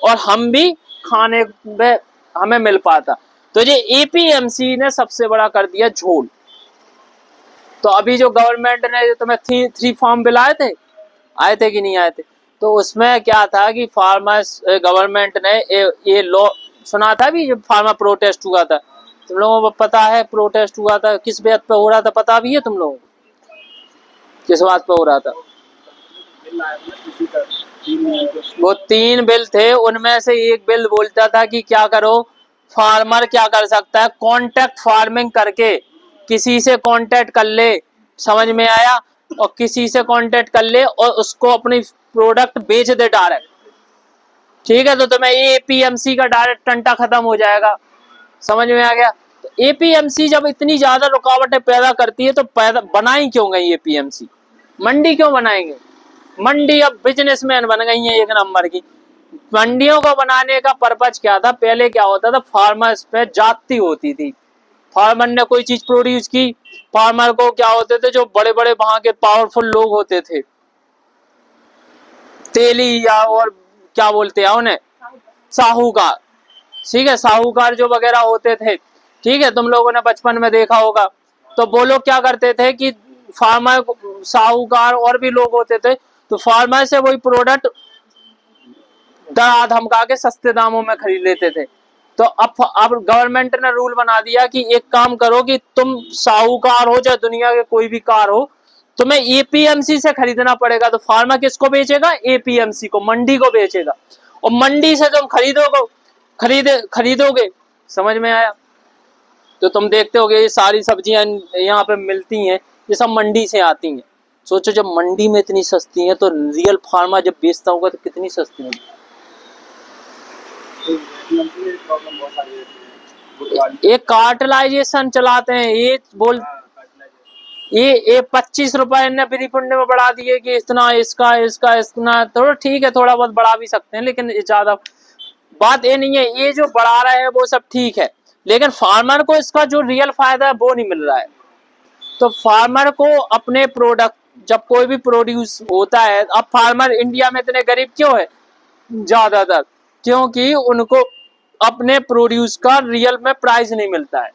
Speaker 1: और हम भी खाने में हमें मिल पाता। तो ये एपीएमसी ने सबसे बड़ा कर दिया झोल। तो अभी जो गवर्नमेंट ने तुम्हें 3 फॉर्म बिल आए थे कि नहीं आए थे? तो उसमें क्या था कि फार्मर्स, गवर्नमेंट ने ये लॉ सुना था भी, जब फार्मर प्रोटेस्ट हुआ था, तुम लोगों को पता है प्रोटेस्ट हुआ था, किस बात पे हो रहा था पता भी है तुम लोगों को? किस बात पे हो रहा था? वो 3 बिल थे, उनमें से एक बिल बोलता था कि क्या करो, फार्मर क्या कर सकता है, कॉन्ट्रैक्ट फार्मिंग करके किसी से कॉन्ट्रैक्ट कर ले, समझ में आया? और किसी से कॉन्ट्रैक्ट कर ले और उसको अपनी प्रोडक्ट बेच दे डायरेक्ट, ठीक है। तो तुम्हें एपीएमसी का डायरेक्ट टंटा खत्म हो जाएगा, समझ में आ गया? तो एपीएमसी जब इतनी ज्यादा रुकावटें पैदा करती है तो बनाई क्यों गई एपीएमसी? मंडी क्यों बनाएंगे? मंडी अब बिजनेसमैन बन गई है एक नंबर की। मंडियों को बनाने का पर्पज क्या था? पहले क्या होता था, फार्मर्स पे जाती होती थी। फार्मर ने कोई चीज प्रोड्यूस की, फार्मर को क्या होते थे, जो बड़े बड़े वहां के पावरफुल लोग होते थे, तेली या और क्या बोलते हैं उन्हें, साहूकार, ठीक है, साहूकार जो वगैरह होते थे, ठीक है, तुम लोगों ने बचपन में देखा होगा। तो वो लोग क्या करते थे कि फार्मर, साहूकार और भी लोग होते थे, तो फार्मर से वही प्रोडक्ट डरा धमका के सस्ते दामों में खरीद लेते थे। तो अब गवर्नमेंट ने रूल बना दिया कि एक काम करो कि तुम साहूकार हो चाहे दुनिया के कोई भी कार हो, तुम्हें एपीएमसी से खरीदना पड़ेगा। तो फार्मर किसको बेचेगा? एपीएमसी को, मंडी को बेचेगा, और मंडी से तुम खरीदोगे, समझ में आया? तो तुम देखते होगे ये सारी सब्जियां यहाँ पे मिलती हैं, ये सब मंडी से आती हैं। सोचो जब मंडी में इतनी सस्ती हैं तो रियल फार्मर जब बेचता होगा तो कितनी सस्ती होगी। ये कार्टलाइजेशन चलाते हैं, ये बोल ये 25 रुपए ने रिफंड में बढ़ा दिए कि इतना इसका इतना, तो ठीक है थोड़ा बहुत बढ़ा भी सकते हैं, लेकिन ज्यादा बात ये नहीं है। ये जो बढ़ा रहे हैं वो सब ठीक है, लेकिन फार्मर को इसका जो रियल फायदा है वो नहीं मिल रहा है। तो फार्मर को अपने प्रोडक्ट, जब कोई भी प्रोड्यूस होता है, अब फार्मर इंडिया में इतने गरीब क्यों है ज्यादातर? क्योंकि उनको अपने प्रोड्यूस का रियल में प्राइस नहीं मिलता है,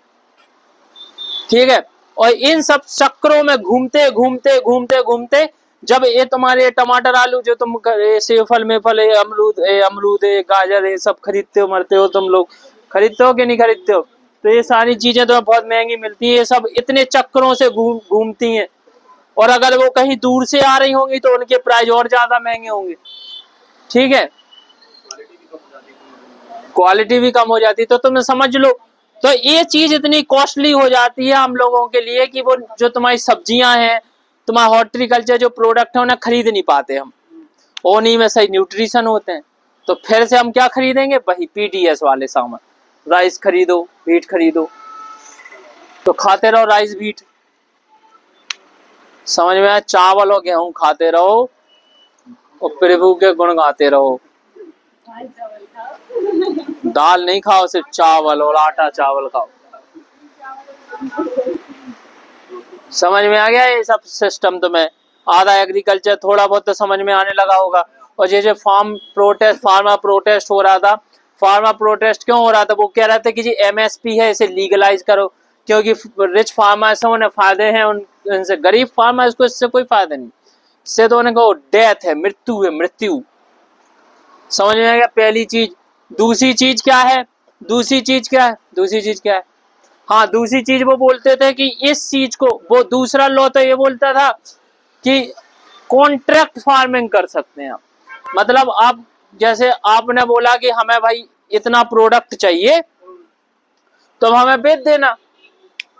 Speaker 1: ठीक है। और इन सब चक्रों में घूमते घूमते घूमते घूमते जब ये तुम्हारे टमाटर आलू जो तुम सेब फल में फल अमरूद गाजर ये सब खरीदते हो, मरते हो, तुम लोग खरीदते हो कि नहीं खरीदते हो? तो ये सारी चीजें तो बहुत महंगी मिलती है, ये सब इतने चक्रों से घूमती हैं। और अगर वो कहीं दूर से आ रही होंगी तो उनके प्राइस और ज्यादा महंगे होंगे, ठीक है, क्वालिटी भी कम हो जाती है। तो तुम समझ लो, तो ये चीज इतनी कॉस्टली हो जाती है हम लोगों के लिए कि वो जो तुम्हारी सब्जियां हैं, तुम्हारा हॉर्टिकल्चर जो प्रोडक्ट है, उन्हें खरीद नहीं पाते हम, और नहीं में सही न्यूट्रिशन होते हैं। तो फिर से हम क्या खरीदेंगे? वही पीडीएस वाले सामान, राइस खरीदो, व्हीट खरीदो, तो खाते रहो राइस व्हीट, समझ में आया? चावल और गेहूं खाते रहो और प्रभु के गुण गाते रहो।
Speaker 2: दाल चावल खाओ।
Speaker 1: दाल नहीं खाओ, सिर्फ चावल और आटा चावल खाओ। समझ में आ गया ये सब सिस्टम? तुम्हें आधा एग्रीकल्चर थोड़ा बहुत तो समझ में आने लगा होगा। और जैसे फार्मर प्रोटेस्ट हो रहा था, फार्मर प्रोटेस्ट क्यों हो रहा था? वो कह रहे थे कि जी एमएसपी है, इसे लीगलाइज करो, क्योंकि रिच फार्मर्स हैं, उन्हें फायदे हैं, उनसे गरीब फार्मर्स को इससे कोई फायदा नहीं। इससे तो उन्हें को डेथ है, मृत्यु है, मृत्यु। समझ में आ गया पहली चीज? दूसरी चीज क्या है? दूसरी चीज क्या है? दूसरी चीज क्या है? हाँ, दूसरी चीज वो बोलते थे कि इस चीज को, वो दूसरा लॉ तो ये बोलता था कि कॉन्ट्रैक्ट फार्मिंग कर सकते हैं आप। मतलब आप, जैसे आपने बोला कि हमें भाई इतना प्रोडक्ट चाहिए तो हमें बेच देना,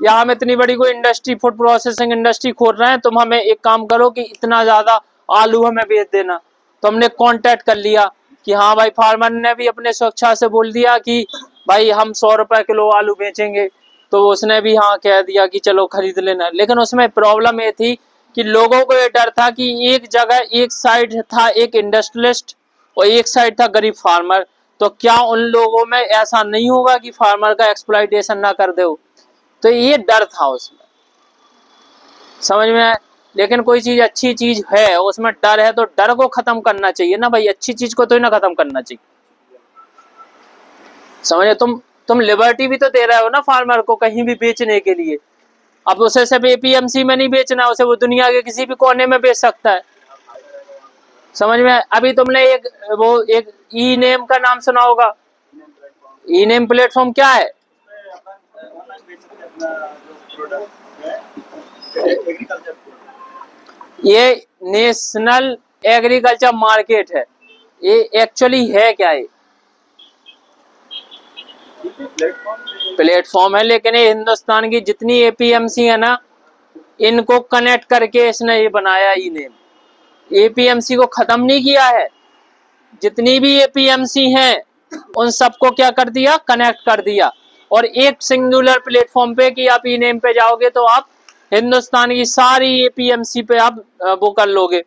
Speaker 1: या हम इतनी बड़ी कोई इंडस्ट्री, फूड प्रोसेसिंग इंडस्ट्री खोल रहे हैं, तुम हमें एक काम करो कि इतना ज्यादा आलू हमें बेच देना। तो हमने कॉन्टैक्ट कर लिया कि हाँ भाई, फार्मर ने भी अपने स्वेच्छा से बोल दिया कि भाई हम 100 रुपए किलो आलू बेचेंगे, तो उसने भी हाँ कह दिया कि चलो खरीद लेना। लेकिन उसमें प्रॉब्लम ये थी कि लोगों को ये डर था कि एक जगह, एक साइड था एक इंडस्ट्रियलिस्ट और एक साइड था गरीब फार्मर, तो क्या उन लोगों में ऐसा नहीं होगा कि फार्मर का एक्सप्लॉइटेशन ना कर दो? तो ये डर था उसमें। समझ में आया? लेकिन कोई चीज अच्छी चीज है, उसमें डर है, तो डर को खत्म करना चाहिए ना भाई, अच्छी चीज को तो ही ना खत्म करना चाहिए। समझे? तुम लिबर्टी भी तो दे रहे हो ना फार्मर को कहीं भी बेचने के लिए। अब उसे सिर्फ एपीएमसी में नहीं बेचना, उसे वो दुनिया के किसी भी कोने में बेच सकता है। समझ में आया? अभी तुमने एक ई नेम का नाम सुना होगा। ई नेम प्लेटफॉर्म क्या है?
Speaker 3: ऑनलाइन बेच सकते हैं अपना जो प्रोडक्ट है, एग्रीकल्चर
Speaker 1: ये नेशनल एग्रीकल्चर मार्केट है। ये एक्चुअली है क्या? ये प्लेटफॉर्म है, लेकिन ये हिंदुस्तान की जितनी एपीएमसी है ना, इनको कनेक्ट करके इसने ये बनाया ई नेम। एपीएमसी को खत्म नहीं किया है, जितनी भी एपीएमसी हैं उन सबको क्या कर दिया? कनेक्ट कर दिया। और एक सिंगुलर प्लेटफॉर्म पे कि आप ई नेम पे जाओगे तो आप हिंदुस्तान की सारी एपीएमसी पे आप वो कर लोगे।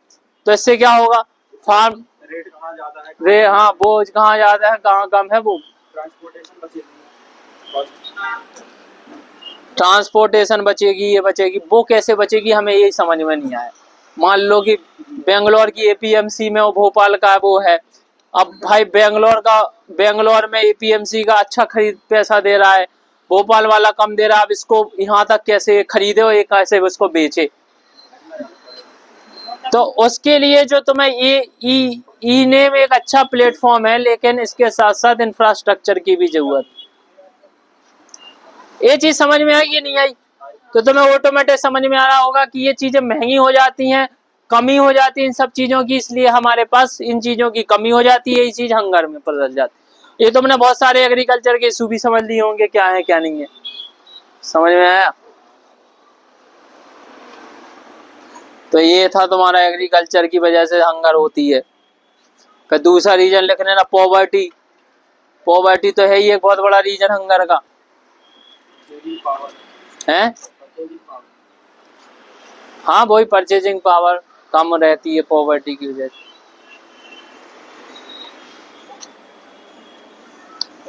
Speaker 1: तो इससे क्या होगा? फार्म
Speaker 3: रेट कहाँ ज्यादा है,
Speaker 1: रे हाँ, बोझ कहाँ ज्यादा है कहाँ कम है, वो
Speaker 3: ट्रांसपोर्टेशन बचेगी,
Speaker 1: ट्रांसपोर्टेशन बचेगी, ये बचेगी। वो कैसे बचेगी हमें यही समझ में नहीं आया। मान लो कि बेंगलोर की एपीएमसी में और भोपाल का वो है, अब भाई बेंगलोर में एपीएमसी का अच्छा खरीद पैसा दे रहा है, भोपाल वाला कम दे रहा है। अब इसको यहाँ तक कैसे खरीदे और ये कैसे इसको बेचे? तो उसके लिए जो तुम्हें ये ई नेम एक अच्छा प्लेटफॉर्म है, लेकिन इसके साथ साथ इंफ्रास्ट्रक्चर की भी जरूरत। ये चीज समझ में आई कि नहीं आई? तो तुम्हें ऑटोमेटिक समझ में आ रहा होगा कि ये चीजें महंगी हो जाती हैं, कमी हो जाती है इन सब चीजों की, इसलिए हमारे पास इन चीजों की कमी हो जाती है, ये चीज हंगर में बदल जाती है। ये तुमने बहुत सारे एग्रीकल्चर के इशू भी समझ लिए होंगे, क्या है क्या नहीं है। समझ में आया? तो ये था तुम्हारा एग्रीकल्चर की वजह से हंगर होती है। फिर दूसरा रीजन लिख लेना, पॉवर्टी। पॉवर्टी तो है ही एक बहुत बड़ा रीजन हंगर का है। हाँ, वही परचेजिंग पावर कम रहती है पॉवर्टी की वजह से।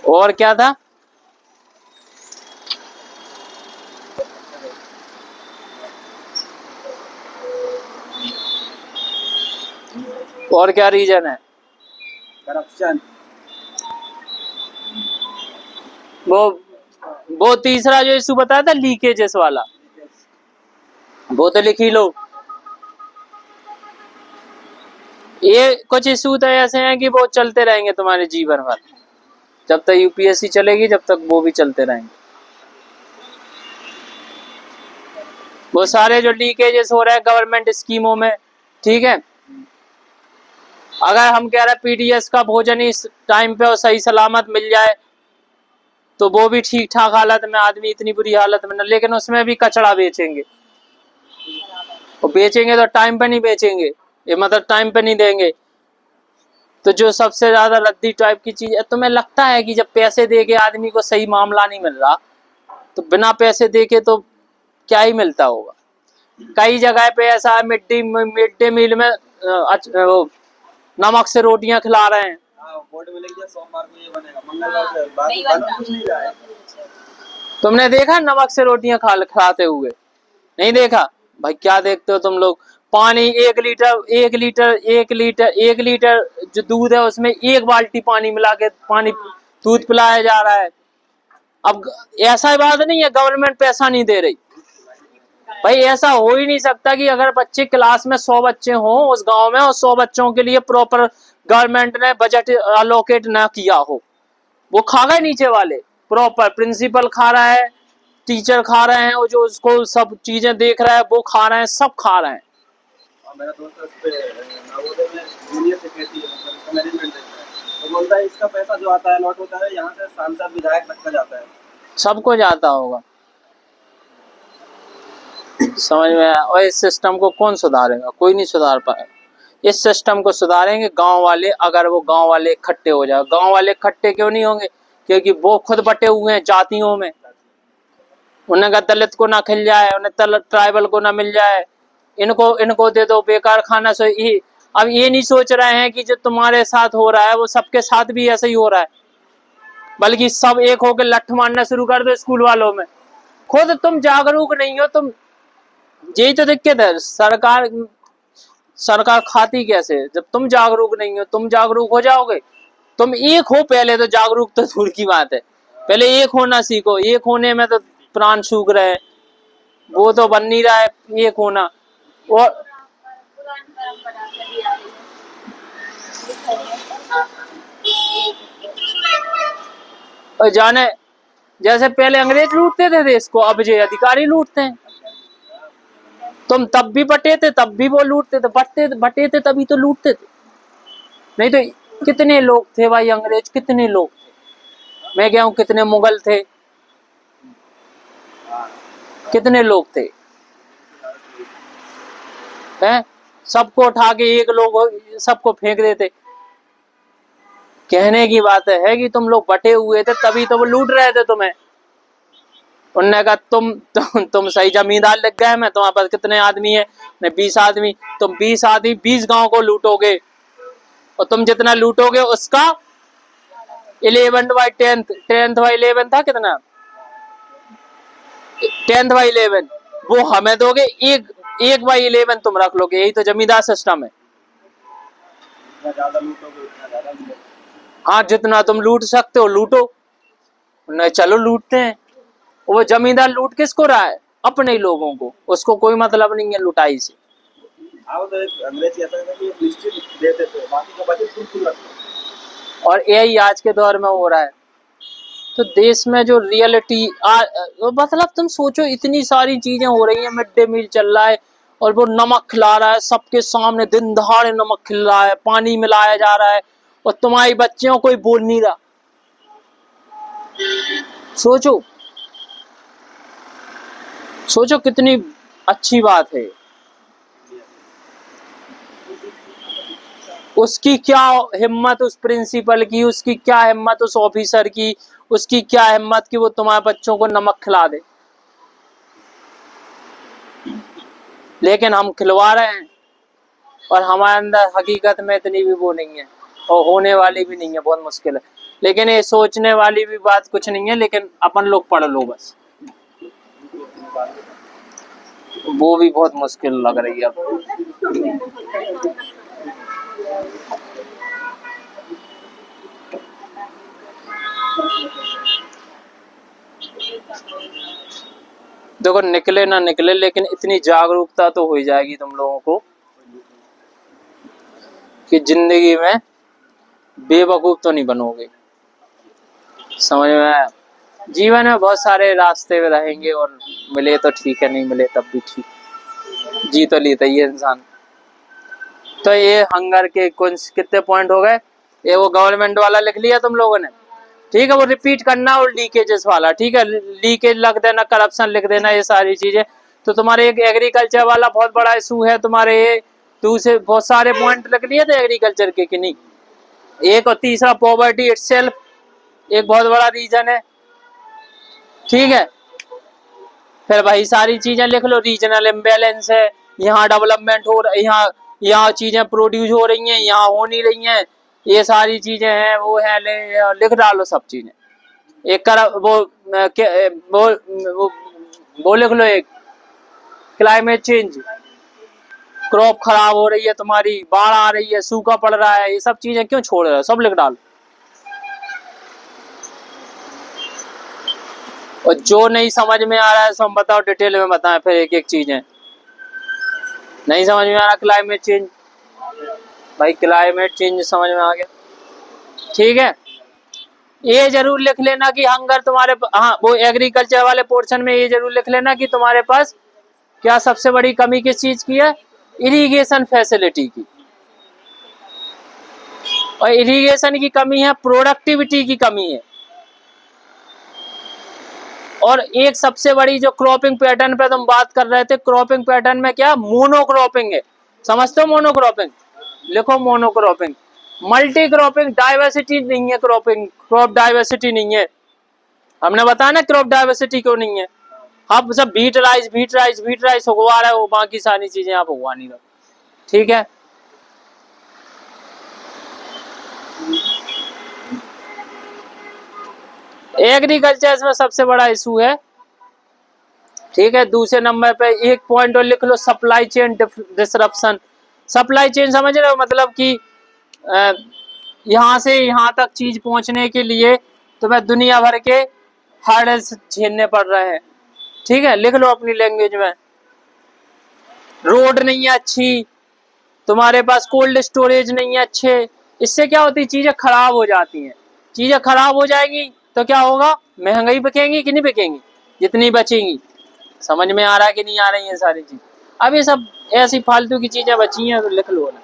Speaker 1: और क्या था? और क्या रीजन है?
Speaker 3: करप्शन,
Speaker 1: वो तीसरा जो इशू बताया था, लीकेजेस वाला, वो तो लिख ही लो। ये कुछ इशू तो ऐसे हैं कि वो चलते रहेंगे तुम्हारे जीवन भर, जब तक यूपीएससी चलेगी जब तक वो भी चलते रहेंगे। वो सारे जो लीकेजेस हो रहे हैं गवर्नमेंट स्कीमों में, ठीक है, अगर हम कह रहे हैं पीडीएस का भोजन इस टाइम पे और सही सलामत मिल जाए तो वो भी ठीक ठाक हालत में, आदमी इतनी बुरी हालत में न, लेकिन उसमें भी कचड़ा बेचेंगे। और बेचेंगे तो टाइम पे नहीं बेचेंगे, ये मतलब टाइम पे नहीं देंगे। तो जो सबसे ज्यादा रद्दी टाइप की चीज है, तुम्हें लगता है कि जब पैसे दे के आदमी को सही मामला नहीं मिल रहा तो बिना पैसे दे के तो क्या ही मिलता होगा। कई जगह पे ऐसा मिड डे मील में वो नमक से रोटियां खिला रहे हैं।
Speaker 3: हाँ, बोर्ड में लिख दिया सोमवार को ये बनेगा, मंगलवार से
Speaker 2: नहीं
Speaker 3: बन
Speaker 2: बनता।
Speaker 3: कुछ नहीं रहा है।
Speaker 1: तुमने देखा नमक से रोटियां खिलाते हुए? नहीं देखा भाई, क्या देखते हो तुम लोग। पानी 1 लीटर जो दूध है उसमें 1 बाल्टी पानी मिला के पानी दूध पिलाया जा रहा है। अब ऐसा बात नहीं है गवर्नमेंट पैसा नहीं दे रही भाई, ऐसा हो ही नहीं सकता कि अगर बच्चे क्लास में 100 बच्चे हों उस गांव में और 100 बच्चों के लिए प्रॉपर गवर्नमेंट ने बजट अलोकेट ना किया हो। वो खा गए नीचे वाले, प्रॉपर प्रिंसिपल खा रहा है, टीचर खा रहे हैं, और जो उसको सब चीजें देख रहा है वो खा रहे हैं, सब खा रहे हैं।
Speaker 3: और मेरा दोस्त उस पे नवोदय में जूनियर सेक्रेटरी है, मतलब उसका मैनेजमेंट देखता है, तो बोलता है इसका पैसा जो आता है लॉट होता है यहाँ से सांसद विधायक तक का जाता है।
Speaker 1: सबको जाता होगा, समझ में आया। और इस सिस्टम को कौन सुधारेगा? कोई नहीं सुधार पाएगा। इस सिस्टम को सुधारेंगे गांव वाले, अगर वो गांव वाले इकट्ठे हो जाए। गांव वाले इकट्ठे क्यों नहीं होंगे? क्योंकि वो खुद बटे हुए हैं जातियों में। उन्हें का दलित को ना खिल जाए, उन्हें ट्राइबल को ना मिल जाए, इनको दे दो बेकार खाना। सो ये अब ये नहीं सोच रहे हैं कि जो तुम्हारे साथ हो रहा है वो सबके साथ भी ऐसा ही हो रहा है, बल्कि सब एक होकर लठ मारना शुरू कर दो स्कूल वालों में। खुद तुम जागरूक नहीं हो, तुम यही तो दिक्कत है। सरकार खाती कैसे? जब तुम जागरूक नहीं हो। तुम जागरूक हो जाओगे, तुम एक हो पहले तो, जागरूक तो दूर की बात है, पहले एक होना सीखो। एक होने में तो प्राण सूख रहे हैं, वो तो बन नहीं रहा है एक होना। और
Speaker 2: पुरानी परंपरा चली आ रही है।
Speaker 1: और जाने जैसे पहले अंग्रेज लूटते थे देश को, अब जो अधिकारी लूटते हैं। तुम तब भी बटे थे, तब भी वो लूटते थे, बटे थे तभी तो लूटते थे। नहीं तो कितने लोग थे भाई अंग्रेज, कितने लोग थे। मैं क्या हूँ, कितने मुगल थे, कितने लोग थे हैं? सबको उठा के एक लोग सबको फेंक देते। कहने की बात है कि तुम लोग बटे हुए थे तभी तो वो लूट रहे थे तुम्हें। उन्होंने कहा तुम सही जमींदार लग गए। मैं तुम्हारे पास कितने आदमी है? मैं 20 आदमी। तुम 20 आदमी 20 गांव को लूटोगे, और तुम जितना लूटोगे उसका 11/10 था कितना, 10/11 वो हमें दोगे। 1/11 तुम रख लोगे। यही तो जमींदार सिस्टम है।
Speaker 3: ज्यादा लूटोगे उतना ज्यादा मिलेगा।
Speaker 1: हाँ, जितना तुम लूट सकते हो लूटो। नहीं, चलो लूटते हैं। वो जमींदार लूट किसको रहा है? अपने ही लोगों को। उसको कोई मतलब नहीं है लुटाई से।
Speaker 3: आओ तो एक अंग्रेज कहता है कि निश्चित देते थे, बाकी का बजट बिल्कुल रखते।
Speaker 1: और यही आज के दौर में हो रहा है। तो देश में जो रियलिटी मतलब तुम सोचो, इतनी सारी चीजें हो रही हैं। मिड डे मील चल रहा है और वो नमक खिला रहा है सबके सामने, दिन दहाड़े नमक खिला रहा है, पानी मिलाया जा रहा है, और तुम्हारी बच्चियों कोई बोल नहीं रहा। सोचो सोचो कितनी अच्छी बात है। उसकी क्या हिम्मत उस प्रिंसिपल की, उसकी क्या हिम्मत उस ऑफिसर की, उसकी क्या हिम्मत कि वो तुम्हारे बच्चों को नमक खिला दे। लेकिन हम खिलवा रहे हैं, और हमारे अंदर हकीकत में इतनी भी वो नहीं है, और होने वाली भी नहीं है, बहुत मुश्किल है। लेकिन ये सोचने वाली भी बात कुछ नहीं है, लेकिन अपन लोग पढ़ लो बस, वो भी बहुत मुश्किल लग रही है अब। देखो निकले ना निकले, लेकिन इतनी जागरूकता तो हो जाएगी तुम लोगों को कि जिंदगी में बेवकूफ तो नहीं बनोगे। समझ में आया? जीवन में बहुत सारे रास्ते में रहेंगे, और मिले तो ठीक है, नहीं मिले तब भी ठीक, जी तो लेता ही है इंसान। तो ये हंगर के कितने पॉइंट हो गए? ये वो गवर्नमेंट वाला लिख लिया तुम लोगों ने, ठीक है? वो रिपीट करना, और लीकेजेस वाला, ठीक है? लीकेज लिख देना, करप्शन लिख देना, ये सारी चीजें। तो तुम्हारे एक एग्रीकल्चर वाला बहुत बड़ा इशू है तुम्हारे। दूसरे बहुत सारे पॉइंट लिख लिए थे एग्रीकल्चर के कि नहीं? एक, और तीसरा पॉवर्टी इटसेल्फ एक बहुत बड़ा रीजन है, ठीक है? फिर वही सारी चीजें लिख लो, रीजनल इम्बैलेंस है, यहाँ डेवलपमेंट हो रही, यहाँ चीजें प्रोड्यूस हो रही हैं, यहाँ हो नहीं रही हैं, ये सारी चीजें हैं, वो है, लिख डालो सब चीजें। एक कर वो लिख लो, एक क्लाइमेट चेंज, क्रॉप खराब हो रही है तुम्हारी, बाढ़ आ रही है, सूखा पड़ रहा है, ये सब चीजें क्यों छोड़ रहे हो, सब लिख डालो। और जो नहीं समझ में आ रहा है सो हम बताओ, डिटेल में बताएं, फिर एक एक चीजें नहीं समझ में आ रहा। क्लाइमेट चेंज, भाई क्लाइमेट चेंज समझ में आ गया, ठीक है। ये जरूर लिख लेना कि हंगर तुम्हारे, हाँ वो एग्रीकल्चर वाले पोर्शन में ये जरूर लिख लेना कि तुम्हारे पास क्या सबसे बड़ी कमी किस चीज की है, इरिगेशन फैसिलिटी की, और इरिगेशन की कमी है, प्रोडक्टिविटी की कमी है, और एक सबसे बड़ी जो क्रॉपिंग पैटर्न पे तुम बात कर रहे थे, क्रॉपिंग पैटर्न में क्या मोनोक्रॉपिंग है, समझते हो मोनोक्रॉपिंग, लिखो मोनोक्रॉपिंग। मल्टी क्रॉपिंग डाइवर्सिटी नहीं है, क्रॉप डाइवर्सिटी नहीं है, हमने बताया ना क्रॉप डाइवर्सिटी क्यों नहीं है। आप सब बीट राइस उगवा रहे हो, बाकी सारी चीजें आप उगवा नहीं रहे, ठीक है। एग्रीकल्चर में सबसे बड़ा इशू है, ठीक है। दूसरे नंबर पे एक पॉइंट और लिख लो, supply chain disruption. Supply chain समझ रहे हो, मतलब कि यहाँ से यहाँ तक चीज पहुंचने के लिए तुम्हें दुनिया भर के हर्डल्स झेलने पड़ रहे हैं, ठीक है, लिख लो अपनी लैंग्वेज में। रोड नहीं है अच्छी, तुम्हारे पास कोल्ड स्टोरेज नहीं है अच्छे, इससे क्या होती है, चीजें खराब हो जाती हैं, चीजें खराब हो जाएंगी तो क्या होगा, महंगाई बिकेंगी कि नहीं बिकेंगी, जितनी बचेंगी। समझ में आ रहा है कि नहीं आ रही है सारी चीज। अब ये सब ऐसी फालतू की चीजें बची हैं तो लिख लो ना।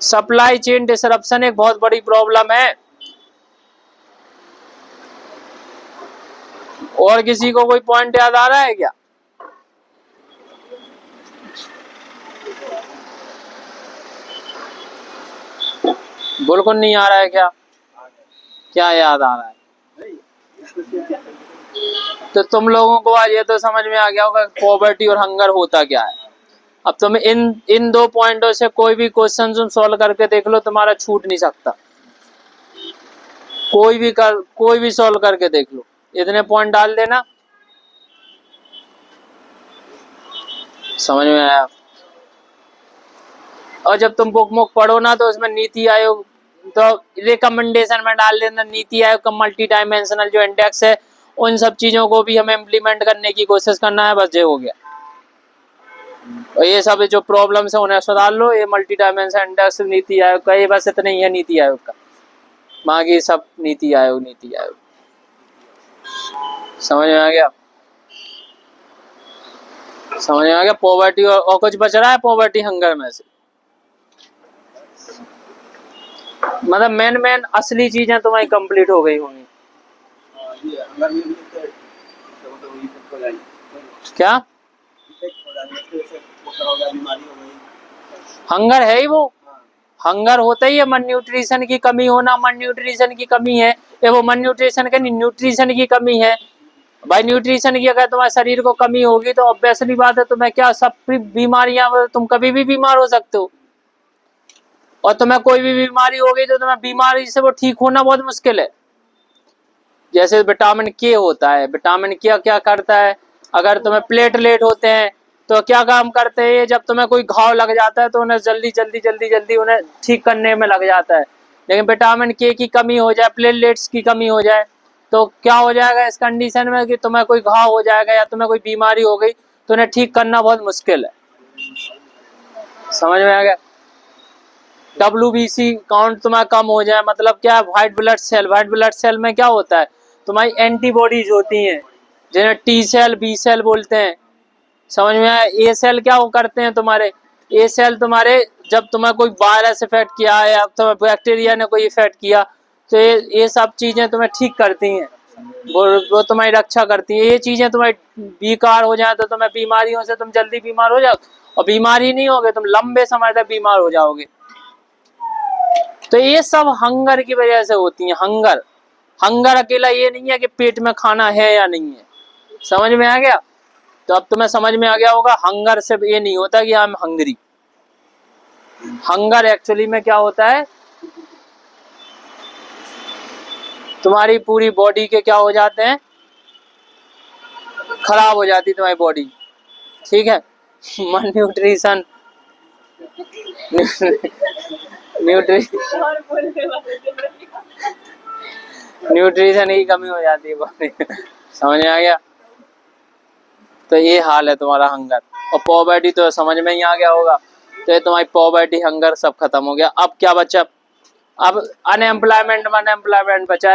Speaker 1: सप्लाई चेन डिसरप्शन एक बहुत बड़ी प्रॉब्लम है। और किसी को कोई पॉइंट याद आ रहा है क्या? बिल्कुल नहीं आ रहा है क्या? क्या याद आ रहा है? तो तुम लोगों को आज ये तो समझ में आ गया होगा पॉवर्टी और हंगर होता क्या है। अब तुम इन दो पॉइंटों से कोई भी क्वेश्चन तुम सॉल्व करके देख लो, तुम्हारा छूट नहीं सकता। कोई भी सॉल्व करके देख लो, इतने पॉइंट डाल देना, समझ में आया। और जब तुम बुक पढ़ो ना तो उसमें नीति आयोग तो रिकमेंडेशन में डाल देना, नीति आयोग का मल्टी डायमेंशनल जो इंडेक्स है, उन सब चीजों को भी हमें इम्प्लीमेंट करने की कोशिश करना है, बस ये हो गया। और ये सब जो प्रॉब्लम्स है उन्हें सुधार लो। ये multi dimension index NITI Aayog का, ये बस इतना ही है नीति आयोग का, बाकी सब नीति आयोग। समझ में आ गया? समझ में आ गया। पॉवर्टी और कुछ बच रहा है पॉवर्टी हंगर में से, मतलब मेन असली चीजें तुम्हारी कंप्लीट हो गई होंगी। क्या हंगर है ही वो, हंगर होता ही है मन न्यूट्रिशन की कमी होना, मन न्यूट्रिशन की कमी है, ये वो मन न्यूट्रिशन का नहीं, न्यूट्रिशन की कमी है भाई। न्यूट्रिशन की अगर तुम्हारे शरीर को कमी होगी तो ऑब्वियसली बात है तुम्हें क्या सब बीमारियां, तुम कभी भी बीमार हो सकते हो, और तुम्हें कोई भी बीमारी हो गई तो तुम्हें बीमारी से वो ठीक होना बहुत मुश्किल है। जैसे विटामिन के होता है, विटामिन के क्या करता है, अगर तुम्हें प्लेटलेट होते हैं तो क्या काम करते हैं ये, जब तुम्हें कोई घाव लग जाता है तो उन्हें जल्दी उन्हें ठीक करने में लग जाता है। लेकिन विटामिन के की कमी हो जाए, प्लेटलेट्स की कमी हो जाए तो क्या हो जाएगा इस कंडीशन में कि तुम्हें कोई घाव हो जाएगा या तुम्हें कोई बीमारी हो गई तो उन्हें ठीक करना बहुत मुश्किल है। समझ में आ गया? WBC काउंट तुम्हारा कम हो जाए, मतलब क्या, व्हाइट ब्लड सेल में क्या होता है, तुम्हारी एंटीबॉडीज होती हैं जिन्हें T सेल B सेल बोलते हैं। समझ में आया? A सेल क्या वो करते हैं तुम्हारे, A सेल तुम्हारे जब तुम्हें कोई वायरस इफेक्ट किया है या तुम्हें बैक्टीरिया ने कोई इफेक्ट किया तो ये सब चीजें तुम्हें ठीक करती हैं, वो तुम्हारी रक्षा करती है। ये चीजें तुम्हारी बेकार हो जाए तो तुम्हें बीमारियों से तुम जल्दी बीमार हो जाओ, और बीमारी नहीं होगे तुम लंबे समय तक बीमार हो जाओगे। तो ये सब हंगर की वजह से होती है। हंगर अकेला ये नहीं है कि पेट में खाना है या नहीं है। समझ में आ गया? तो अब तुम्हें समझ में आ गया होगा, हंगर सिर्फ ये नहीं होता कि हम हंगरी, हंगर एक्चुअली में क्या होता है, तुम्हारी पूरी बॉडी के क्या हो जाते हैं, खराब हो जाती तुम्हारी बॉडी, ठीक है। न्यूट्रिशन
Speaker 2: और बोलने वाले थे।
Speaker 1: न्यूट्रिशन की कमी हो जाती है बॉडी समझ में आ गया। तो ये हाल है तुम्हारा हंगर। और पॉवर्टी तो समझ में ही आ गया होगा, तो ये तुम्हारी पॉवर्टी हंगर सब खत्म हो गया। अब क्या बचा, अब अनएम्प्लॉयमेंट बचा है।